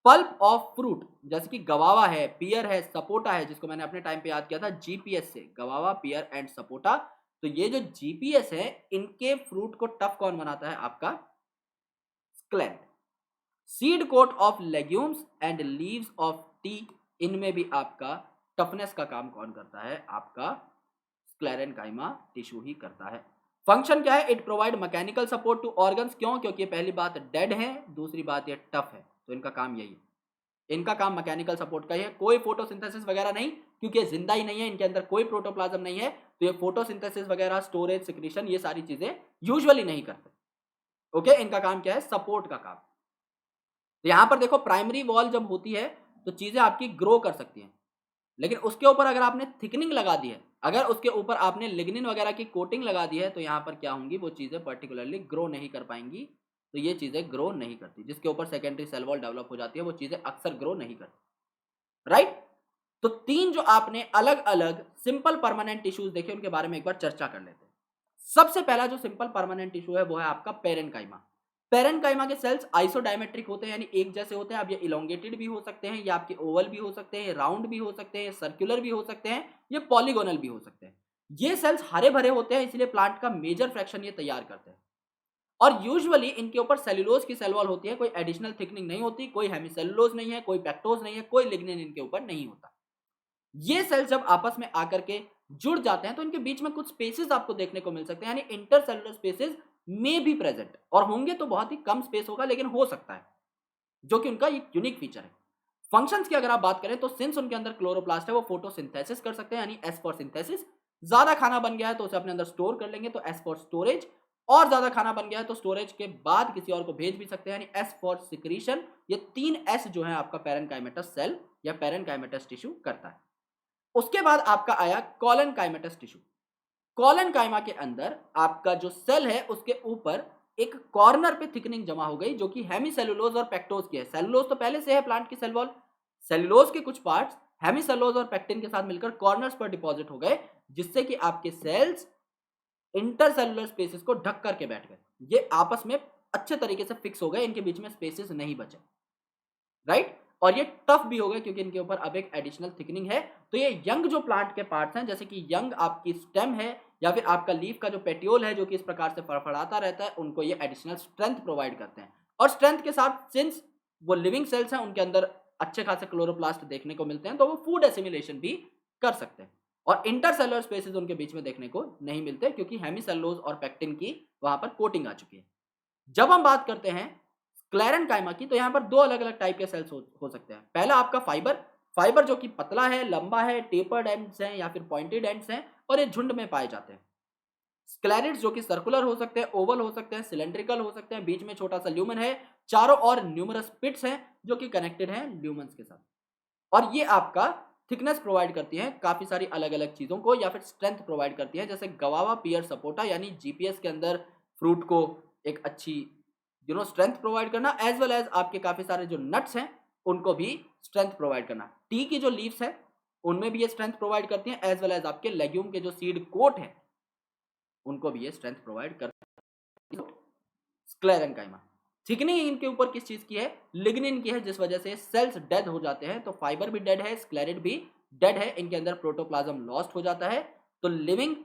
पल्प ऑफ फ्रूट, जैसे कि गवावा है, पियर है, सपोटा है, जिसको मैंने अपने टाइम पे याद किया था जीपीएस से, गवावा, पियर एंड सपोटा। तो ये जो जीपीएस है, इनके फ्रूट को टफ कौन बनाता है? आपका sclereid. Seed coat of legumes and leaves of tea, इनमें भी आपका टफनेस का काम कौन करता है? आपका स्क्लेरेनकाइमा टिश्यू ही करता है। फंक्शन क्या है? It provide mechanical support to organs. क्यों? क्योंकि पहली बात डेड है, दूसरी बात ये टफ है, तो इनका काम यही है। इनका काम मैकेनिकल सपोर्ट का ही है, कोई फोटोसिंथेसिस वगैरह नहीं, क्योंकि ये जिंदा ही नहीं है, इनके अंदर कोई प्रोटोप्लाज्म नहीं है, तो ये फोटोसिंथेसिस वगैरह, स्टोरेज, सिक्रीशन, ये सारी चीजें यूजुअली नहीं करते। ओके, इनका काम क्या है? सपोर्ट का काम। तो यहां पर देखो, प्राइमरी वॉल जब होती है तो चीजें आपकी ग्रो कर सकती हैं, लेकिन उसके ऊपर अगर आपने थिकनिंग लगा दी है, अगर उसके ऊपर आपने लिग्निन वगैरह की कोटिंग लगा दी है, तो यहां पर क्या होंगी? वो चीजें पर्टिकुलरली ग्रो नहीं कर पाएंगी। तो ये चीजें ग्रो नहीं करती, जिसके ऊपर सेकेंडरी सेल वॉल डेवलप हो जाती है, वो चीजें अक्सर ग्रो नहीं करती। राइट? तो तीन जो आपने अलग अलग सिंपल परमानेंट टिश्यूज देखे, उनके बारे में एक बार चर्चा कर लेते हैं। सबसे पहला जो सिंपल परमानेंट टिश्यू है वो है आपका पेरेनकाइमा। पेरेनकाइमा के सेल्स आइसोडायमेट्रिक होते हैं, यानी एक जैसे होते हैं। अब ये इलोंगेटेड भी हो सकते हैं, या आपके ओवल भी हो सकते हैं, राउंड भी हो सकते हैं, सर्कुलर भी हो सकते हैं, ये पॉलीगोनल भी हो सकते हैं। ये सेल्स हरे भरे होते हैं, इसलिए प्लांट का मेजर फ्रैक्शन ये तैयार करते हैं। और यूजुअली इनके ऊपर सेल्यूलोज की सेल वॉल होती है, कोई एडिशनल थिकनिंग नहीं होती, कोई हेमिसेलुलोज नहीं है, कोई पेक्टोज नहीं है, कोई लिग्निन इनके ऊपर नहीं होता। ये सेल्स जब आपस में आकर के जुड़ जाते हैं तो इनके बीच में कुछ स्पेसेस आपको देखने को मिल सकते हैं, यानी इंटरसेलुलर स्पेसेस में भी प्रेजेंट, और होंगे तो बहुत ही कम स्पेस होगा, लेकिन हो सकता है, जो कि उनका एक यूनिक फीचर है। फंक्शंस की अगर आप बात करें तो सिंस उनके अंदर क्लोरोप्लास्ट है, वो फोटोसिंथेसिस कर सकते हैं, यानी एस फॉर सिंथेसिस। ज्यादा खाना बन गया है तो उसे अपने अंदर स्टोर कर लेंगे, तो एस फॉर स्टोरेज। और ज्यादा खाना बन गया है तो स्टोरेज के बाद किसी और को भेज भी सकते हैं, यानी एस फॉर सिक्रीशन। ये तीन एस जो है आपका पेरेनकाइमेटस सेल या पेरेनकाइमेटस टिश्यू करता है। उसके बाद आपका आया कॉलनकाइमेटस टिश्यू। कॉलनकाइमा के अंदर आपका जो सेल है उसके ऊपर एक कॉर्नर पे थिकनिंग जमा हो गई, जो कि हेमीसेलुलोज और पेक्टोज की है। सेलुलोज तो पहले से है प्लांट की सेल वॉल, सेलुलोज के कुछ पार्ट्स हेमीसेलुलोज और पेक्टिन के साथ मिलकर कॉर्नर्स पर डिपॉजिट हो गए, जिससे कि आपके सेल्स इंटरसेलुलर स्पेसेस को ढक करके बैठ गए। ये आपस में अच्छे तरीके से फिक्स हो गए, इनके बीच में स्पेसेस नहीं बचे। राइट? और ये टफ भी हो गए क्योंकि इनके ऊपर अब एक एडिशनल थिकनिंग है। तो ये यंग जो प्लांट के पार्ट्स हैं, जैसे कि यंग आपकी स्टेम है या फिर आपका लीफ का जो पेटियोल है, जो कि इस प्रकार से फड़फड़ाता रहता है, उनको ये एडिशनल स्ट्रेंथ प्रोवाइड करते हैं। और स्ट्रेंथ के साथ, सिंस वो लिविंग सेल्स हैं, उनके अंदर अच्छे खासे क्लोरोप्लास्ट देखने को मिलते हैं, तो वो फूड एसिमिलेशन भी कर सकते हैं। और इंटरसेलुलर स्पेसेस उनके बीच में देखने को नहीं मिलते, क्योंकि हेमीसेलुलोज और पेक्टिन की वहां पर कोटिंग आ चुकी है। जब हम बात करते हैं स्क्लेरेनकाइमा की, तो यहाँ पर दो अलग अलग टाइप के सेल्स हो सकते हैं। पहला आपका फाइबर, फाइबर जो कि पतला है, लंबा है, टेपर्ड एंड्स हैं या फिर पॉइंटेड एंड्स हैं, और ये झुंड में पाए जाते हैं। स्क्लेरिड्स जो कि सर्कुलर हो सकते हैं, ओवल हो सकते हैं, सिलेंड्रिकल हो सकते हैं, बीच में छोटा सा ल्यूमन है, चारों और न्यूमरस पिट्स हैं जो कि कनेक्टेड हैं ल्यूमन्स के साथ। और ये आपका थिकनेस प्रोवाइड करती है काफी सारी अलग अलग चीजों को, या फिर स्ट्रेंथ प्रोवाइड करती है, जैसे गवावा पियर सपोटा, यानी जीपीएस के अंदर फ्रूट को एक अच्छी स्ट्रेंथ प्रोवाइड करना, एज वेल एज आपके काफी सारे जो नट्स हैं उनको भी स्ट्रेंथ प्रोवाइड करना। टी की जो लीव्स है उनमें भी ये स्ट्रेंथ प्रोवाइड करती हैं, एज वेल एज आपके लेग्यूम के जो सीड कोट है उनको भी ये स्ट्रेंथ प्रोवाइड करती है। स्क्लेरेनकाइमा थिकनिंग इनके ऊपर किस चीज की है? लिग्निन की है, जिस वजह से सेल्स डेड हो जाते हैं। तो फाइबर भी डेड है, स्क्लेरिड भी डेड है, इनके अंदर प्रोटोप्लाज्म लॉस्ट हो जाता है, तो लिविंग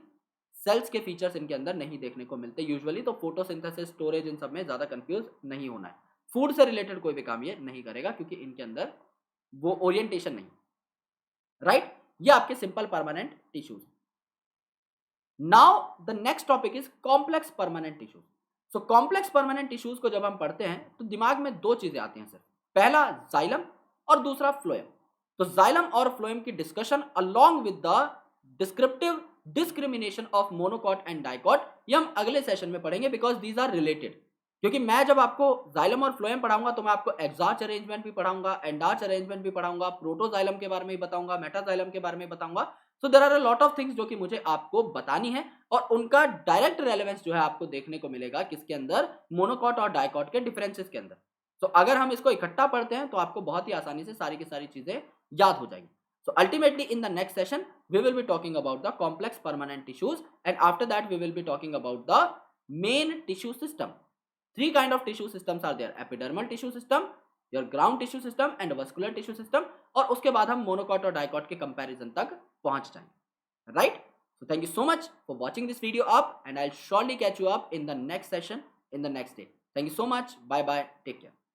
सेल्स के फीचर्स इनके अंदर नहीं देखने को मिलते यूजुअली। तो फोटोसिंथेसिस, स्टोरेज, इन सब में ज्यादा कंफ्यूज नहीं होना है। फूड से रिलेटेड कोई भी काम ये नहीं करेगा, क्योंकि इनके अंदर वो ओरिएंटेशन नहीं। राइट? ये आपके simple permanent tissues. Now the next topic is complex permanent tissues. So complex permanent tissues को जब हम पढ़ते हैं तो दिमाग में दो चीजें आती हैं सिर्फ, पहला जाइलम और दूसरा फ्लोएम। तो जाइलम और फ्लोएम की discussion along with the descriptive discrimination of monocot and dicot, ये हम अगले सेशन में पढ़ेंगे, बिकॉज दीज आर रिलेटेड। क्योंकि मैं जब आपको जाइलम और फ्लोएम पढ़ाऊंगा तो मैं आपको एक्साच अरेंजमेंट भी पढ़ाऊंगा, एंडाच अरेंजमेंट भी पढ़ाऊंगा, प्रोटोजाइलम के बारे में बताऊंगा, मेटाजाइलम के बारे में बताऊंगा। So there are a lot of things जो कि मुझे आपको बतानी है, और उनका डायरेक्ट रेलेवेंस जो है आपको देखने को मिलेगा किसके अंदर? मोनोकॉट और डाइकॉट के डिफरेंसेस के अंदर। तो अगर हम इसको इकट्ठा पढ़ते हैं तो आपको बहुत ही आसानी से सारी की सारी चीजें याद हो जाएगी। So ultimately in the next session we will be talking about the complex permanent tissues, and after that we will be talking about the main tissue system. Three kind of tissue systems are there: epidermal tissue system, your ground tissue system and vascular tissue system. और उसके बाद हम monocot और dicot के comparison तक पहुंच जाएंगे। Right? So thank you so much for watching this video up, and I'll surely catch you up in the next session in the next day. Thank you so much. Bye bye. Take care.